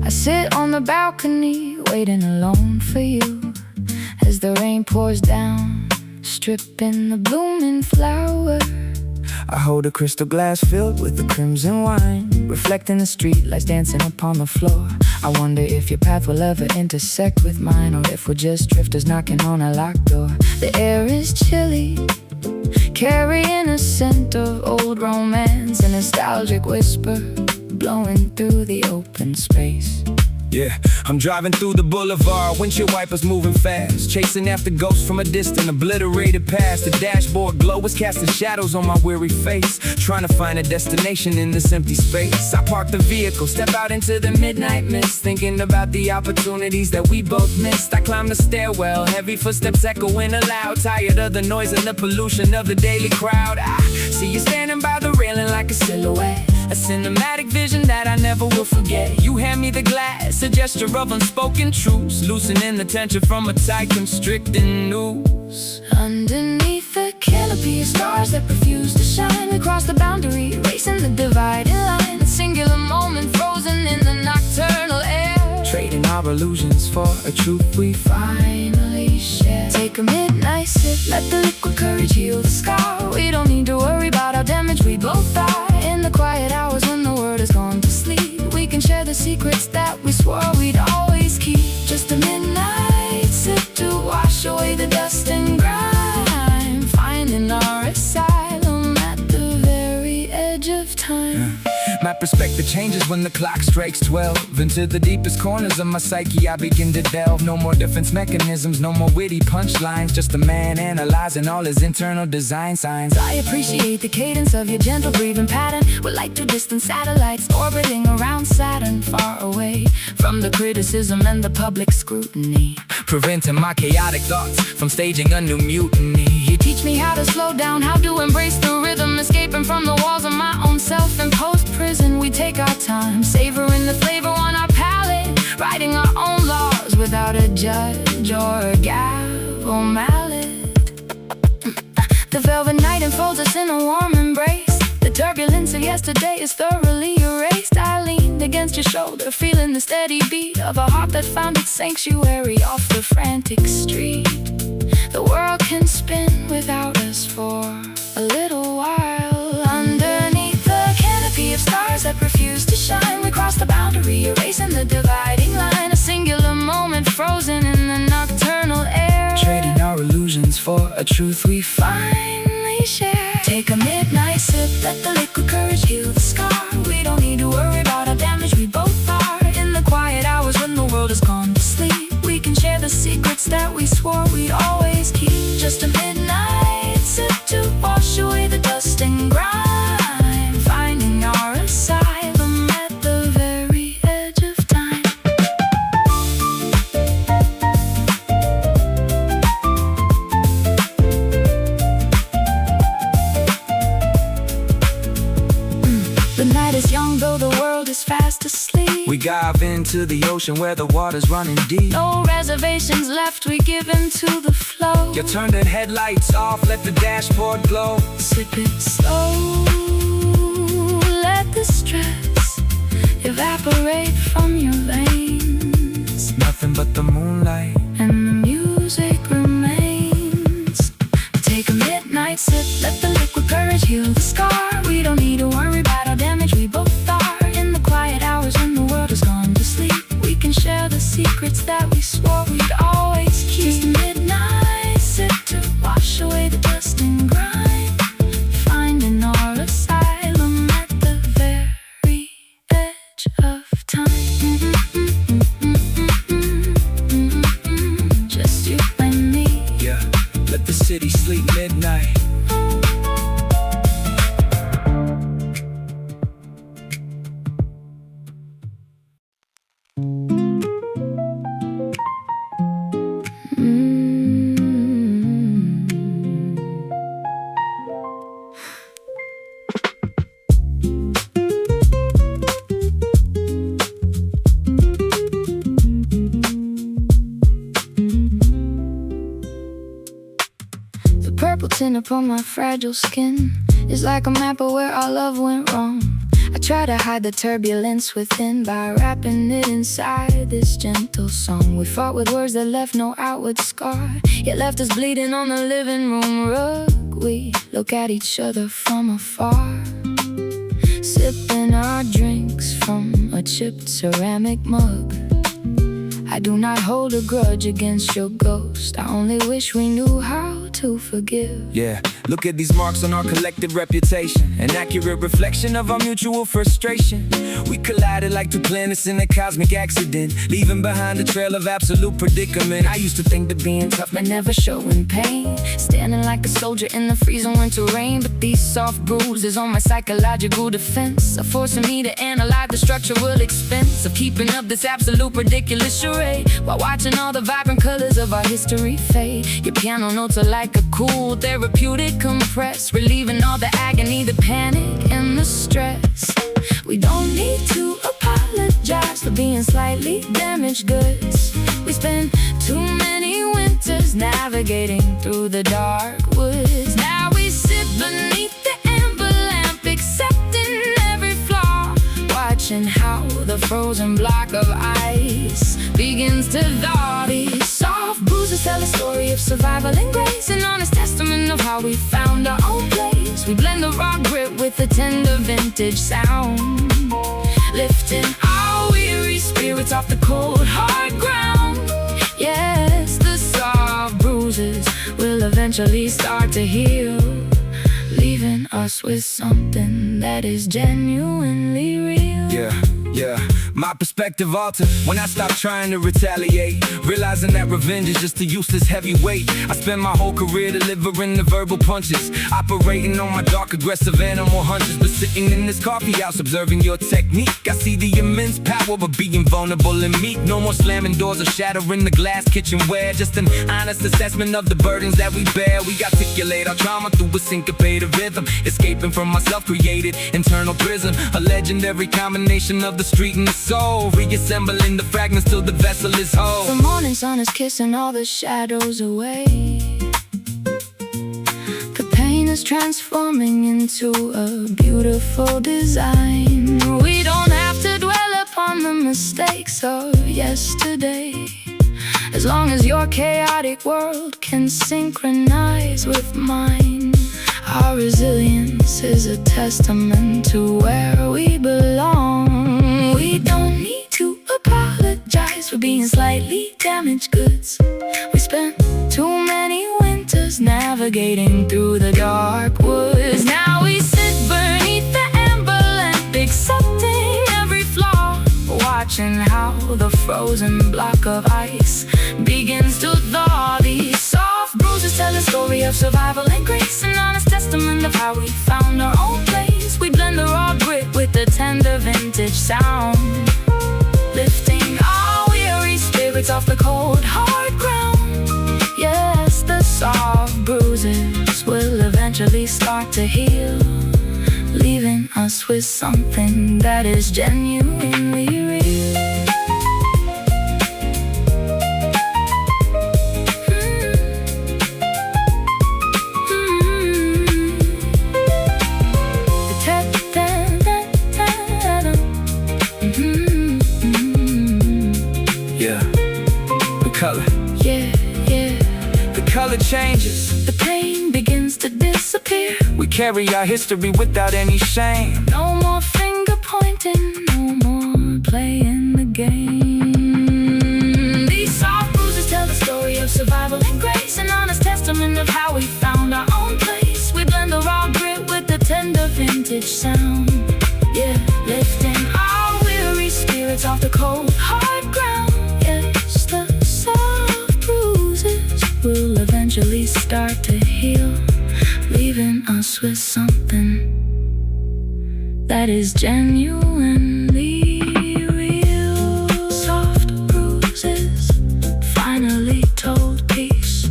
S1: I sit on the balcony, waiting alone for you, as the rain pours down, stripping the blooming flower.
S2: I hold a crystal glass filled with the crimson wine, reflecting the street lights dancing upon the floor. I wonder if your path will ever intersect with mine, or if we're just drifters knocking on a locked door. The air is chilly, carrying a scent of old romance, a nostalgic whisper blowing through the open space. Yeah, I'm driving through the boulevard, windshield wipers moving fast, chasing after ghosts from a distant, obliterated past. The dashboard glow is casting shadows on my weary face, trying to find a destination in this empty space. I park the vehicle, step out into the midnight mist, thinking about the opportunities that we both missed. I climb the stairwell, heavy footsteps echoing aloud, tired of the noise and the pollution of the daily crowd. I see you standing by the railing like a silhouette, a cinematic vision that I never will forget. You hand me the glass, a gesture of unspoken truths, loosening the tension from a tight, constricting noose.
S1: Underneath the canopy of stars that refuse to shine, we cross the boundary, erasing the dividing line. A singular moment frozen in the nocturnal air,
S2: Trading our illusions for a truth we
S1: finally share. Take a midnight sip, let the liquid courage heal the scar. We don't need to worry about our damage, we both die. In the quiet hours when the world has gone to sleep, we can share the secrets that we swore we'd always keep. Just a midnight sip to wash away the dust and grime, finding our asylum at the very edge of time.
S2: My perspective changes when the clock strikes 12. Into the deepest corners of my psyche I begin to delve. No more defense mechanisms, no more witty punchlines, just a man analyzing all his internal design signs.
S1: I appreciate the cadence of your gentle breathing pattern. We're like two distant satellites orbiting around Saturn, far away from the criticism and the public scrutiny,
S2: preventing my chaotic thoughts from staging a new mutiny.
S1: You teach me how to slow down, how to embrace the rhythm, escaping from the walls of my own self-imposed prison. We take our time, savoring the flavor on our palate, writing our own laws without a judge or a gavel mallet. The velvet night enfolds us in a warm embrace. The turbulence of yesterday is thoroughly erased. I leaned against your shoulder, feeling the steady beat of a heart that found its sanctuary off the frantic street. The world can spin without us for a little while. Underneath the canopy of stars that refuse to shine, we cross the boundary, erasing the dividing line. A singular moment frozen in the nocturnal air,
S2: Trading our illusions for a truth we
S1: finally share. Take a midnight sip, let the liquid courage heal the scar. We don't need to worry about our damage, we both are. In the quiet hours when the world has gone to sleep, we can share the secrets that we swore we'd always keep. Just a midnight sip to wash away the dust and grime, finding our asylum at the very edge of time. The night is young though the world is fast asleep.
S2: We dive into the ocean where the water's running deep.
S1: No reservations left, we give in to the flow.
S2: You turn the headlights off, let the dashboard glow.
S1: Sip it slow, let the stress evaporate from your veins.
S2: Nothing but the moonlight,
S1: and the music remains. Take a midnight sip, let the liquid courage heal the scar. We don't need to worry about our damage, we both are. In the quiet hours when the world has gone to sleep, we can share the secrets that we swore we'd always keep. Just a midnight sip to wash away the dust and grime, finding our asylum at the very edge of time. Just you and me.
S2: yeah. Let the city sleep midnight.
S1: Purple tint upon my fragile skin is like a map of where our love went wrong. I try to hide the turbulence within by wrapping it inside this gentle song. We fought with words that left no outward scar, yet left us bleeding on the living room rug. We look at each other from afar, sipping our drinks from a chipped ceramic mug. I do not hold a grudge against your ghost, I only wish we knew how to forgive.
S2: Yeah, look at these marks on our collective reputation, an accurate reflection of our mutual frustration. We collided like two planets in a cosmic accident, leaving behind a trail of absolute predicament.
S1: I used to think that being tough meant never showing pain, standing like a soldier in the freezing winter rain. But these soft bruises on my psychological defense are forcing me to analyze the structural expense of keeping up this absolute ridiculous charade, while watching all the vibrant colors of our history fade. Your piano notes are like a cool therapeutic compress, relieving all the agony, the panic, and the stress. We don't need to apologize for being slightly damaged goods. We spent too many winters navigating through the dark woods. Now we sit beneath the amber lamp, accepting every flaw, watching how the frozen block of ice begins to thaw. These soft bruises tell a story of survival and grace, an honest testament of how we found our own place. We blend the raw grit with the tender vintage sound, lifting our weary spirits off the cold hard ground. Yes, the soft bruises will eventually start to heal, leaving us with something that is genuinely real.
S2: Yeah, my perspective altered when I stopped trying to retaliate, realizing that revenge is just a useless heavyweight. I spent my whole career delivering the verbal punches, operating on my dark, aggressive animal hunches. But sitting in this coffeehouse, observing your technique, I see the immense power of being vulnerable and meek. No more slamming doors or shattering the glass kitchenware, just an honest assessment of the burdens that we bear. We articulate our trauma through a syncopated rhythm, escaping from our self-created internal prison, a legendary combination of the street and the soul, reassembling the fragments till the vessel is whole.
S1: The morning sun is kissing all the shadows away. The pain is transforming into a beautiful design. We don't have to dwell upon the mistakes of yesterday, as long as your chaotic world can synchronize with mine. Our resilience is a testament to where we belong. We don't need to apologize for being slightly damaged goods. We spent too many winters navigating through the dark woods. Now we sit beneath the amber lamp, accepting every flaw, watching how the frozen block of ice begins to thaw. These soft bruises tell a story of survival and grace, an honest testament of how we found our own place. We blend the raw grit with the tender vintage sound, lifting our weary spirits off the cold hard ground. Yes, the soft bruises will eventually start to heal, leaving us with something that is genuinely real.
S2: Color.
S1: Yeah.
S2: The color changes,
S1: the pain begins to disappear.
S2: We carry our history without any shame.
S1: No more finger pointing, no more playing the game. These soft bruises tell the story of survival and grace, an honest testament of how we found our own place. We blend the raw grit with the tender vintage sound, yeah, lifting our weary spirits off the cold hard ground. Yes, the soft bruises will eventually start to heal, leaving us with something that is genuinely real. Soft bruises finally told peace.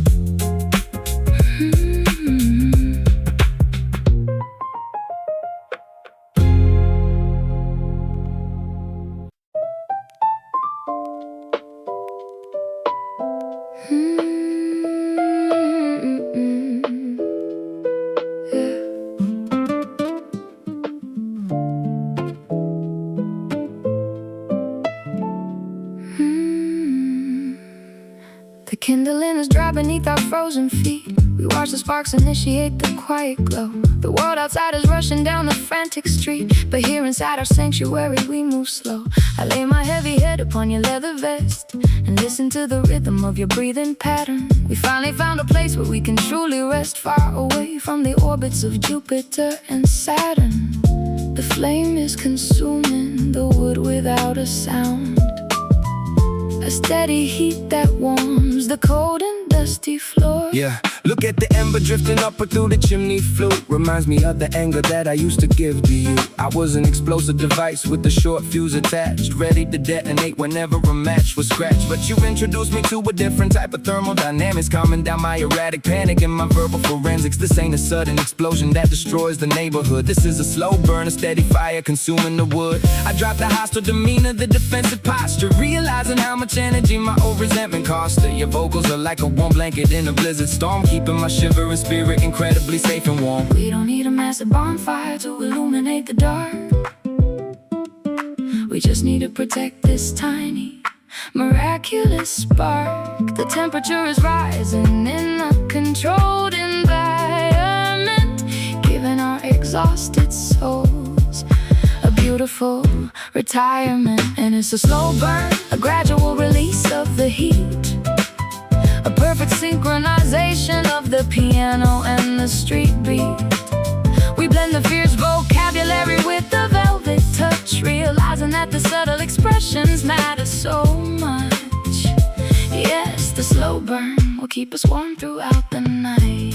S1: The kindling is dry beneath our frozen feet. We watch the sparks initiate the quiet glow. The world outside is rushing down the frantic street, but here inside our sanctuary we move slow. I lay my heavy head upon your leather vest and listen to the rhythm of your breathing pattern. We finally found a place where we can truly rest, far away from the orbits of Jupiter and Saturn. The flame is consuming the wood without a sound, a steady heat that warms the cold and dusty floor.
S2: Yeah, look at the ember drifting upward through the chimney flue. Reminds me of the anger that I used to give to you. I was an explosive device with a short fuse attached, ready to detonate whenever a match was scratched. But you introduced me to a different type of thermodynamics, calming down my erratic panic and my verbal forensics. This ain't a sudden explosion that destroys the neighborhood. This is a slow burn, a steady fire consuming the wood. I dropped the hostile demeanor, the defensive posture, realizing how much energy my old resentment cost her. Your vocals are like a warm blanket in a blizzard storm, keeping my shivering spirit incredibly safe and warm.
S1: We don't need a massive bonfire to illuminate the dark. We just need to protect this tiny, miraculous spark. The temperature is rising in a controlled environment, giving our exhausted souls a beautiful retirement. And it's a slow burn, a gradual release of the heat, a perfect synchronization of the piano and the street beat. We blend the fierce vocabulary with the velvet touch, realizing that the subtle expressions matter so much. Yes, the slow burn will keep us warm throughout the night,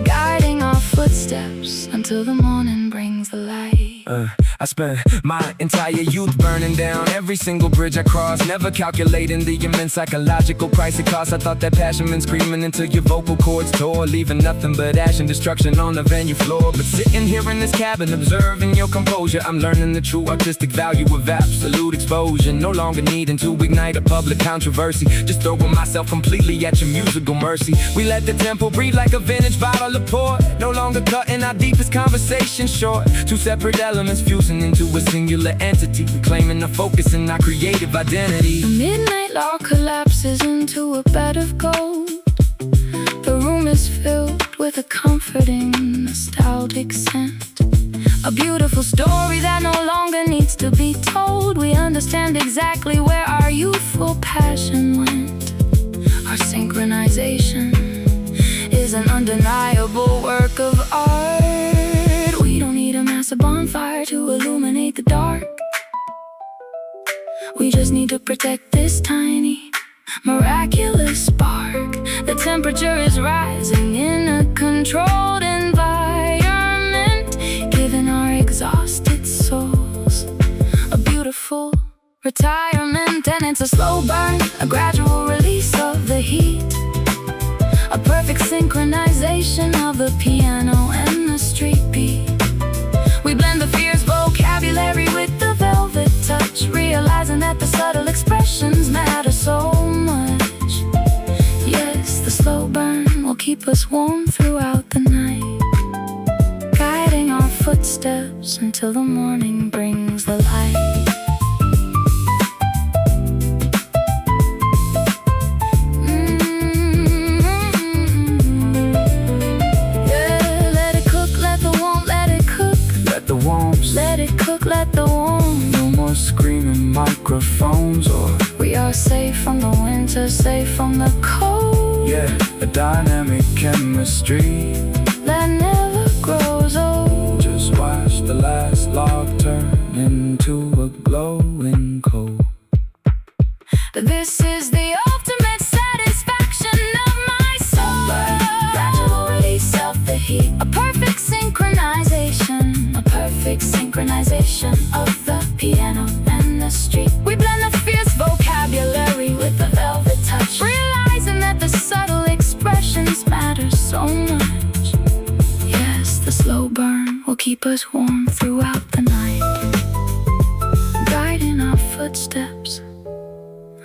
S1: guiding our footsteps until the morning brings the light.
S2: I spent my entire youth burning down every single bridge I crossed, never calculating the immense psychological price it cost. I thought that passion meant screaming until your vocal cords tore, leaving nothing but ash and destruction on the venue floor. But sitting here in this cabin, observing your composure, I'm learning the true artistic value of absolute exposure. No longer needing to ignite a public controversy, just throwing myself completely at your musical mercy. We let the tempo breathe like a vintage bottle of port, no longer cutting our deepest conversation short. Two separate elements fusing into a singular entity, reclaiming the focus in our creative identity.
S1: The midnight law collapses into a bed of gold. The room is filled with a comforting, nostalgic scent, a beautiful story that no longer needs to be told. We understand exactly where our youthful passion went. Our synchronization is an undeniable work of art. We don't need a massive bonfire to illuminate the dark. We just need to protect this tiny, miraculous spark. The temperature is rising in a controlled environment, giving our exhausted souls a beautiful retirement. And it's a slow burn, a gradual release of the heat, a perfect synchronization of the piano and the street beat. We blend the fierce vocabulary with the velvet touch, realizing that the subtle expressions matter so much. Yes, the slow burn will keep us warm throughout the night, guiding our footsteps until the morning brings the light. Let it cook, let the warmth.
S2: No more screaming microphones, or
S1: we are safe from the winter, safe from the cold.
S2: yeah, a dynamic chemistry
S1: that never grows old.
S2: Just watch the last log turn into a glowing coal.
S1: This is the ultimate satisfaction of my soul. Gradual release of the heat, a perfect synchronization, a perfect synchronization of the piano and the street. We blend the fierce vocabulary with the velvet touch, realizing that the subtle expressions matter so much. Yes, the slow burn will keep us warm throughout the night, guiding our footsteps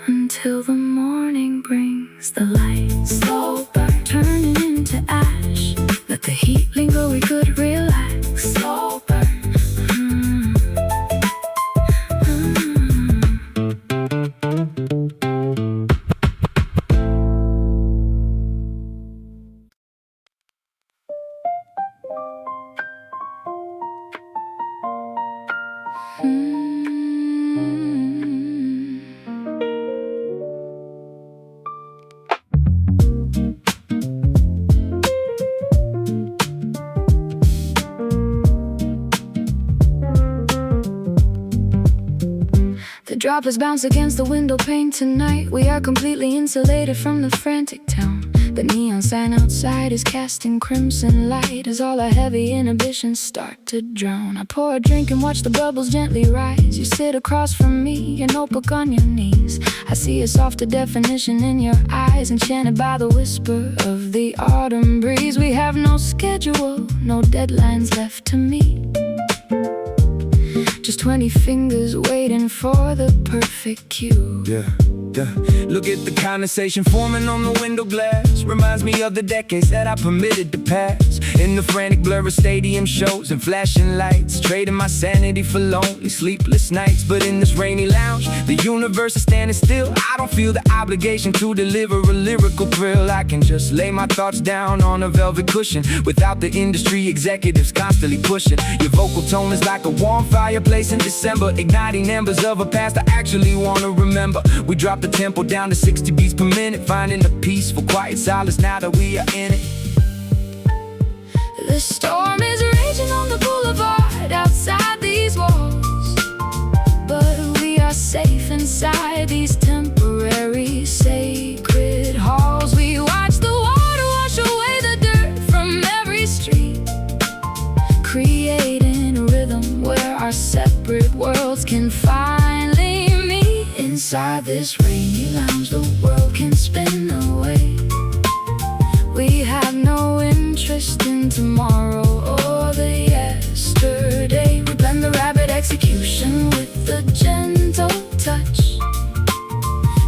S1: until the morning brings the light. Slow burn, turning into ash. Let the heat linger, we could relax. Slow burn. droplets bounce against the window pane tonight. We are completely insulated from the frantic town. The neon sign outside is casting crimson light as all our heavy inhibitions start to drown. I pour a drink and watch the bubbles gently rise. You sit across from me, your notebook on your knees. I see a softer definition in your eyes, enchanted by the whisper of the autumn breeze. We have no schedule, no deadlines left to meet. Just 20 fingers waiting for the perfect cue.
S2: Yeah. Look at the condensation forming on the window glass. Reminds me of the decades that I permitted to pass. In the frantic blur of stadium shows and flashing lights, trading my sanity for lonely, sleepless nights. But in this rainy lounge, the universe is standing still. I don't feel the obligation to deliver a lyrical thrill. I can just lay my thoughts down on a velvet cushion without the industry executives constantly pushing. Your vocal tone is like a warm fireplace in December, igniting embers of a past I actually want to remember. We drop the tempo down to 60 beats per minute, finding a peaceful, quiet silence now that we are in it.
S1: The storm is raging on the boulevard outside these walls, but we are safe inside these temporary sacred halls. We watch the water wash away the dirt from every street, creating a rhythm where our separate worlds can finally meet. Inside this rainy lounge, the world can spin away. We have no interest in tomorrow or the yesterday. We blend the rapid execution with the gentle touch,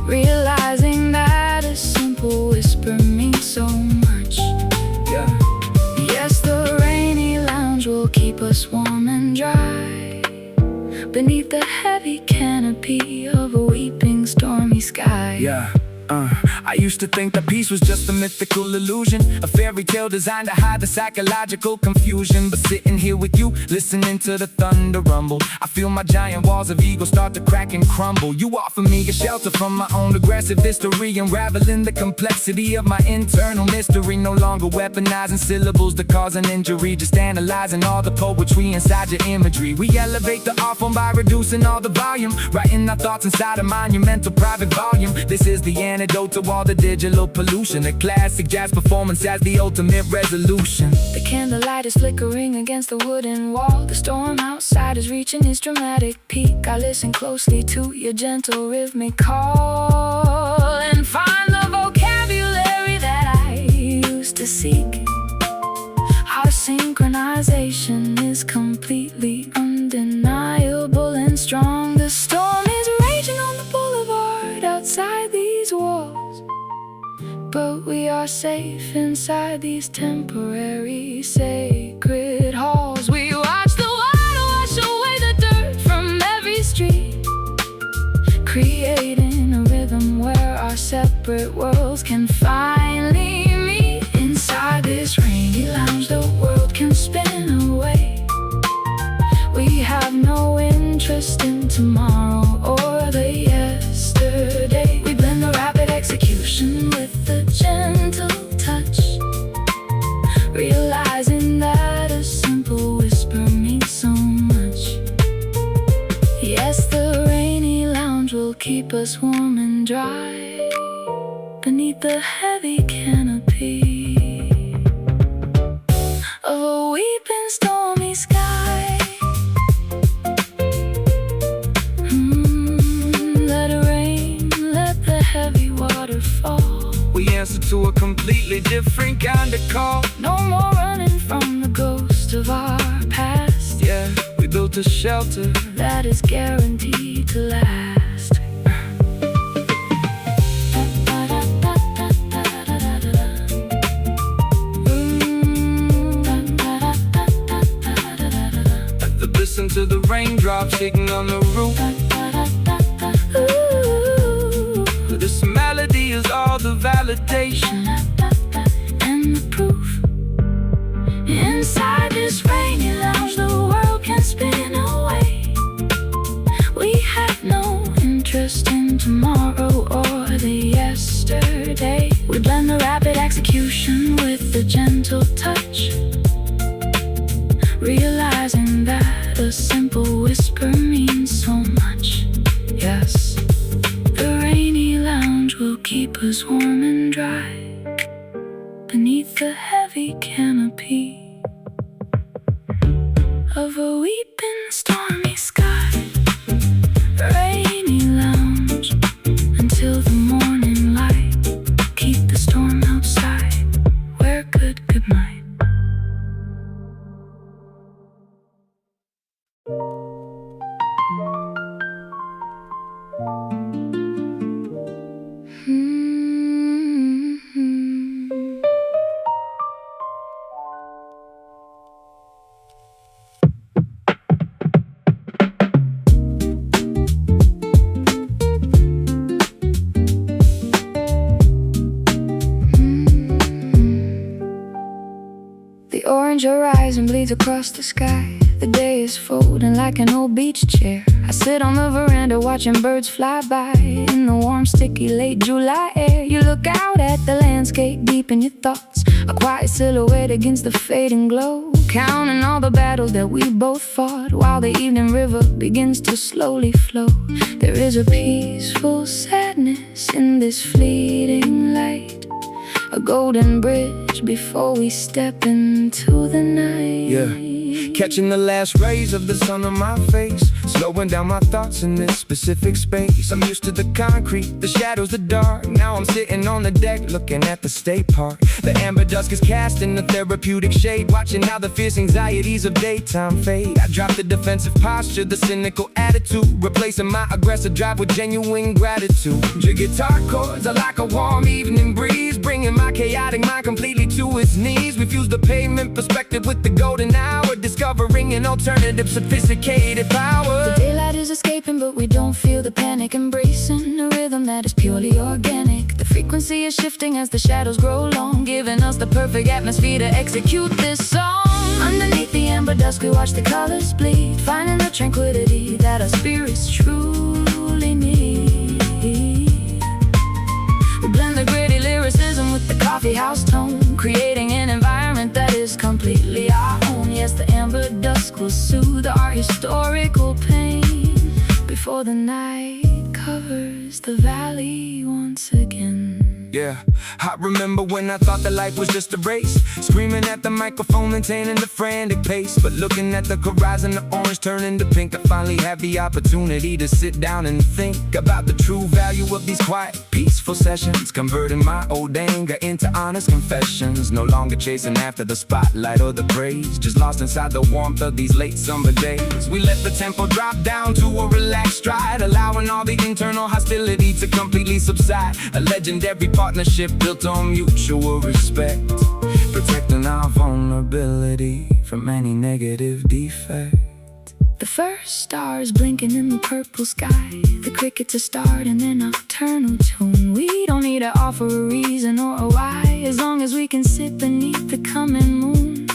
S1: realizing that a simple whisper means so much. Yeah. Yes, the rainy lounge will keep us warm and dry beneath the heavy canopy of a weeping stormy sky.
S2: Yeah. I used to think that peace was just a mythical illusion, a fairy tale designed to hide the psychological confusion. But sitting here with you, listening to the thunder rumble, I feel my giant walls of ego start to crack and crumble. You offer me a shelter from my own aggressive history, unraveling the complexity of my internal mystery. No longer weaponizing syllables to cause an injury, just analyzing all the poetry inside your imagery. We elevate the art form by reducing all the volume, writing our thoughts inside a monumental private volume. This is the antidote to all the digital pollution, a classic jazz performance as the ultimate resolution.
S1: The candlelight is flickering against the wooden wall. The storm outside is reaching its dramatic peak. I listen closely to your gentle rhythmic call and find the vocabulary that I used to seek. Our synchronization is completely undeniable and strong. The storm is raging on the boulevard outside these walls, but we are safe inside these temporary sacred halls. We watch the water wash away the dirt from every street, creating a rhythm where our separate worlds can finally meet. Inside this rainy lounge, the world can spin away. We have no interest in tomorrow or the yesterday. We blend the rapid execution with the gentle touch, realizing that a simple whisper means so much. Yes, the rainy lounge will keep us warm and dry beneath the heavy canopy of a weeping stormy sky. Let it rain, let the heavy water fall.
S2: We answer to a completely different kind of call.
S1: No more running from the ghost of our past.
S2: Yeah, we built a shelter
S1: that is guaranteed to last.
S2: Listen to the raindrops hitting on the roof.
S1: Ooh.
S2: This melody is all the validation
S1: and the proof. Inside this rainy lounge, the world can spin away. We have no interest in tomorrow or the yesterday. We blend the rapid execution with the gentle touch, realizing that a simple whisper means so much. Yes. was warm and dry beneath the heavy canopy of a weeping stormy sky. Rainy lounge until the morning light. Keep the storm outside. Wear good night. The orange horizon bleeds across the sky. The day is folding like an old beach chair. I sit on the veranda watching birds fly by in the warm, sticky, late July air. You look out at the landscape deep in your thoughts, a quiet silhouette against the fading glow, counting all the battles that we both fought while the evening river begins to slowly flow. There is a peaceful sadness in this fleeting light, a golden bridge before we step into the night.
S2: Yeah, catching the last rays of the sun on my face, slowing down my thoughts in this specific space. I'm used to the concrete, the shadows, the dark. Now I'm sitting on the deck looking at the state park. The amber dusk is cast in the therapeutic shade, watching how the fierce anxieties of daytime fade. I drop the defensive posture, the cynical attitude, replacing my aggressive drive with genuine gratitude. Your guitar chords are like a warm evening breeze, bringing my chaotic mind completely to its knees. We fuse the pavement perspective with the golden hour, discovering an alternative, sophisticated power.
S1: The daylight is escaping, but we don't feel the panic, embracing a rhythm that is purely organic. The frequency is shifting as the shadows grow long, giving us the perfect atmosphere to execute this song. Underneath the amber dusk we watch the colors bleed, finding the tranquility that our spirits truly need. We blend the gritty lyricism with the coffeehouse tone, creating an environment that is completely our own. Yes, the amber dusk will soothe our historical pain before the night covers the valley once again.
S2: Yeah, I remember when I thought that life was just a race, screaming at the microphone, maintaining the frantic pace. But looking at the horizon, the orange turning to pink, I finally have the opportunity to sit down and think about the true value of these quiet, peaceful sessions, converting my old anger into honest confessions. No longer chasing after the spotlight or the praise, just lost inside the warmth of these late summer days. We let the tempo drop down to a relaxed stride, allowing all the internal hostility to completely subside. A legendary partnership built on mutual respect, protecting our vulnerability from any negative defect.
S1: The first stars blinking in the purple sky, the crickets are starting their nocturnal tune. We don't need to offer a reason or a why, as long as we can sit beneath the coming moon.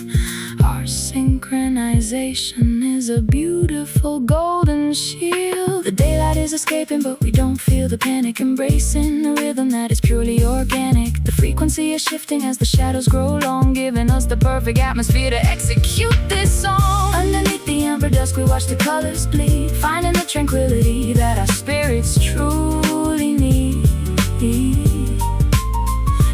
S1: Our synchronization is a beautiful golden shield. The daylight is escaping, but we don't feel the panic, embracing a rhythm that is purely organic. The frequency is shifting as the shadows grow long, giving us the perfect atmosphere to execute this song. Underneath the amber dusk we watch the colors bleed, finding the tranquility that our spirits truly need.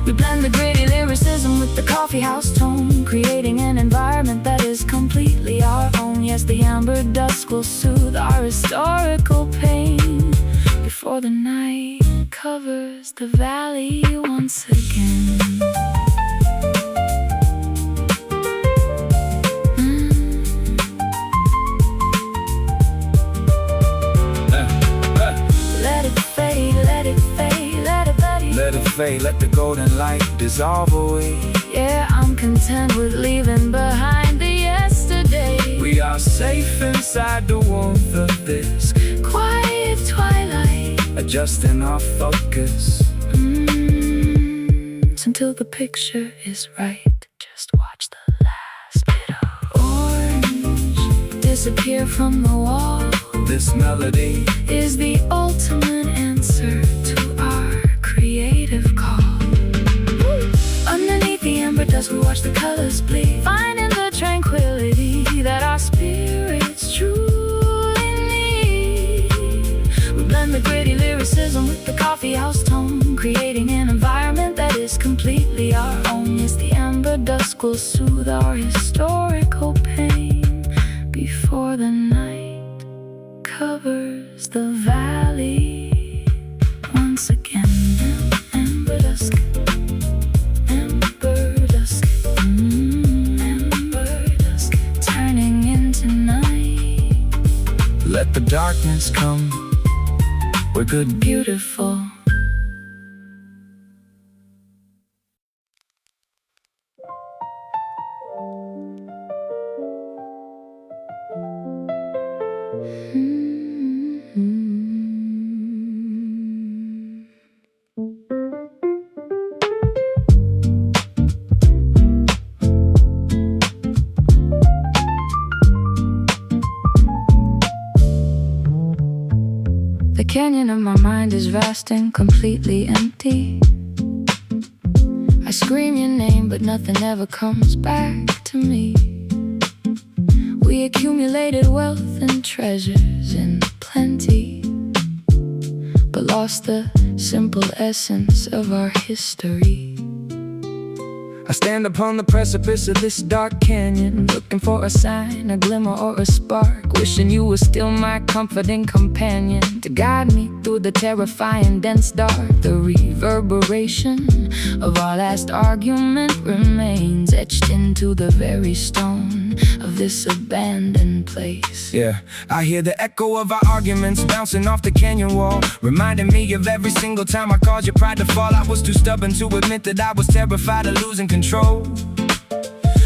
S1: We blend the gritty lyricism with the coffeehouse tone, creating an environment that is completely our own. Yes, the amber dusk will soothe our historical pain before the night covers the valley once again. Let it fade, let it fade, let it fade.
S2: Let it fade, let the golden light dissolve away.
S1: Yeah, I'm content with leaving behind the yesterday.
S2: We are safe inside the warmth of this
S1: quiet twilight,
S2: adjusting our focus.
S1: Until the picture is right. Just watch the last bit of orange disappear from the wall.
S2: This melody
S1: is the ultimate answer to our creative call. Underneath the amber dusk we watch the colors bleed, finding the tranquility that our spirits truly need. We blend the gritty lyricism with the coffeehouse tone, creating an completely our own. Yes, the amber dusk will soothe our historical pain before the night covers the valley once again. Amber dusk, amber dusk, amber dusk, turning into night.
S2: Let the darkness come, we're good,
S1: Beautiful. The canyon of my mind is vast and completely empty. I scream your name, but nothing ever comes back to me. We accumulated wealth and treasures in plenty, but lost the simple essence of our history.
S2: I stand upon the precipice of this dark canyon, looking for a sign, a glimmer or a spark, wishing you were still my comforting companion, to guide me through the terrifying dense dark. The reverberation of our last argument remains etched into the very stone of this abandoned place. Yeah, I hear the echo of our arguments bouncing off the canyon wall, reminding me of every single time I caused your pride to fall. I was too stubborn to admit that I was terrified of losing control,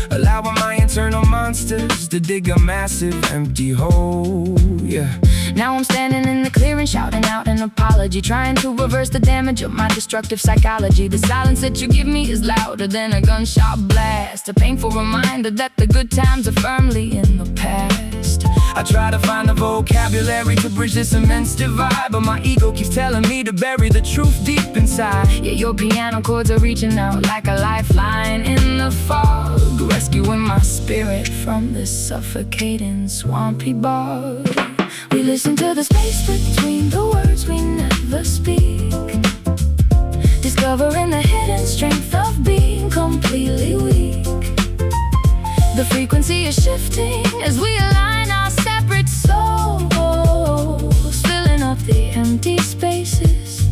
S2: allowing my internal monsters to dig a massive empty hole. Yeah.
S1: Now I'm standing in the clearing, shouting out an apology, trying to reverse the damage of my destructive psychology. The silence that you give me is louder than a gunshot blast, a painful reminder that the good times are firmly in the past.
S2: I try to find the vocabulary to bridge this immense divide, but my ego keeps telling me to bury the truth deep inside.
S1: Yeah, your piano chords are reaching out like a lifeline in the fog, rescuing my spirit from this suffocating swampy bog. We listen to the space between the words we never speak, discovering the hidden strength of being completely weak. The frequency is shifting as we align our separate souls, filling up the empty spaces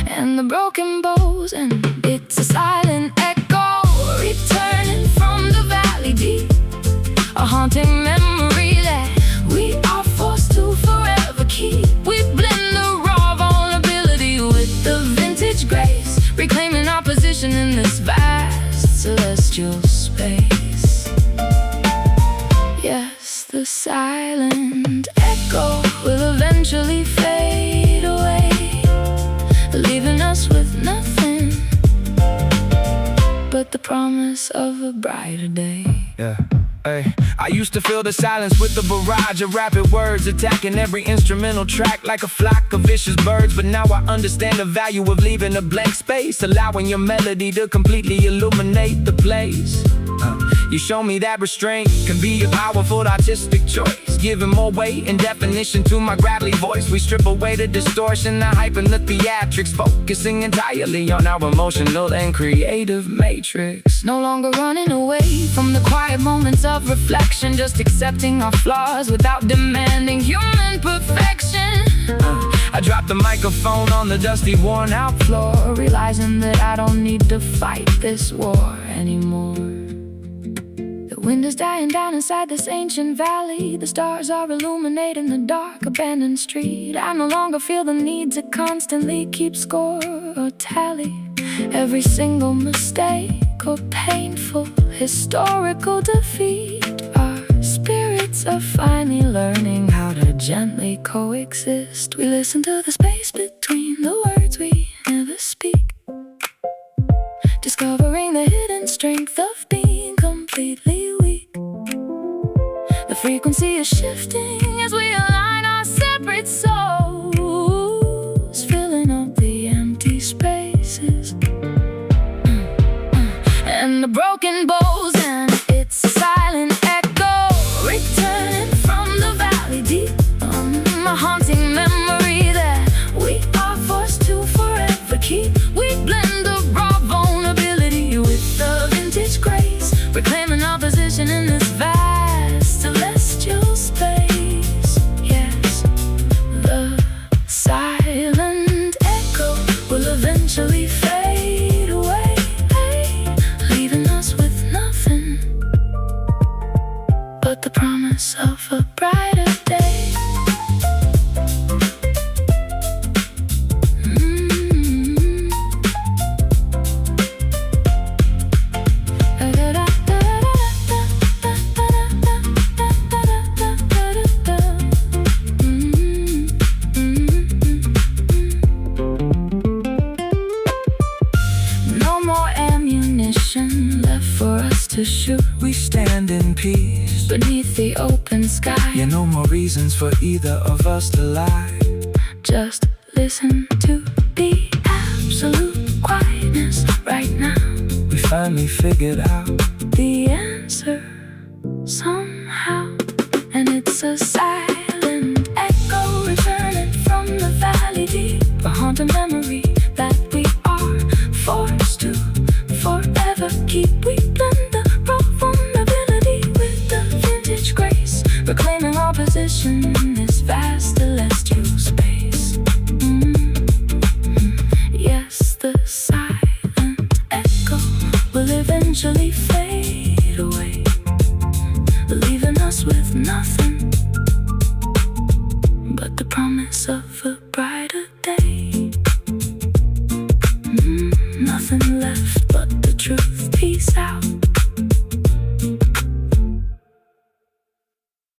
S1: and the broken bows, and it's a silent echo returning from the valley deep, a haunting memory that we are forced to forever keep. We blend the raw vulnerability with the vintage grace, reclaiming our position in this vast celestial space. Yes, the silent echo will eventually fade away, leaving us with nothing but the promise of a brighter day.
S2: Yeah. Hey, I used to fill the silence with a barrage of rapid words, attacking every instrumental track like a flock of vicious birds. But now I understand the value of leaving a blank space, allowing your melody to completely illuminate the place. You show me that restraint can be a powerful artistic choice, giving more weight and definition to my gravelly voice. We strip away the distortion, the hype and the theatrics, focusing entirely on our emotional and creative matrix.
S1: No longer running away from the quiet moments of reflection, just accepting our flaws without demanding human perfection.
S2: I dropped the microphone on the dusty, worn out floor,
S1: realizing that I don't need to fight this war anymore. The wind is dying down inside this ancient valley. The stars are illuminating the dark, abandoned street. I no longer feel the need to constantly keep score or tally every single mistake or painful historical defeat. Our spirits are finally learning how to gently coexist. We listen to the space between the words we never speak, discovering the hidden strength of being completely weak. The frequency is shifting as we align our separate souls, filling up the empty spaces and the broken bows, and it's a silent echo returning from the valley deep, a haunting memory that we are forced to forever keep. We promise of a brighter day. No more ammunition left for us to shoot.
S2: We stand in peace
S1: Beneath the open sky,
S2: Yeah, no more reasons for either of us to lie.
S1: just listen to the absolute quietness right now.
S2: We finally figured out
S1: The answer somehow, and it's a silent echo returning from the valley deep, a haunting memory that we are forced to forever keep. We blend the raw vulnerability with the vintage grace, reclaiming our position in this vast celestial space. Yes, the silent echo will eventually fade away, leaving us with nothing but the promise of a brighter day. Nothing left but the truth. Peace out.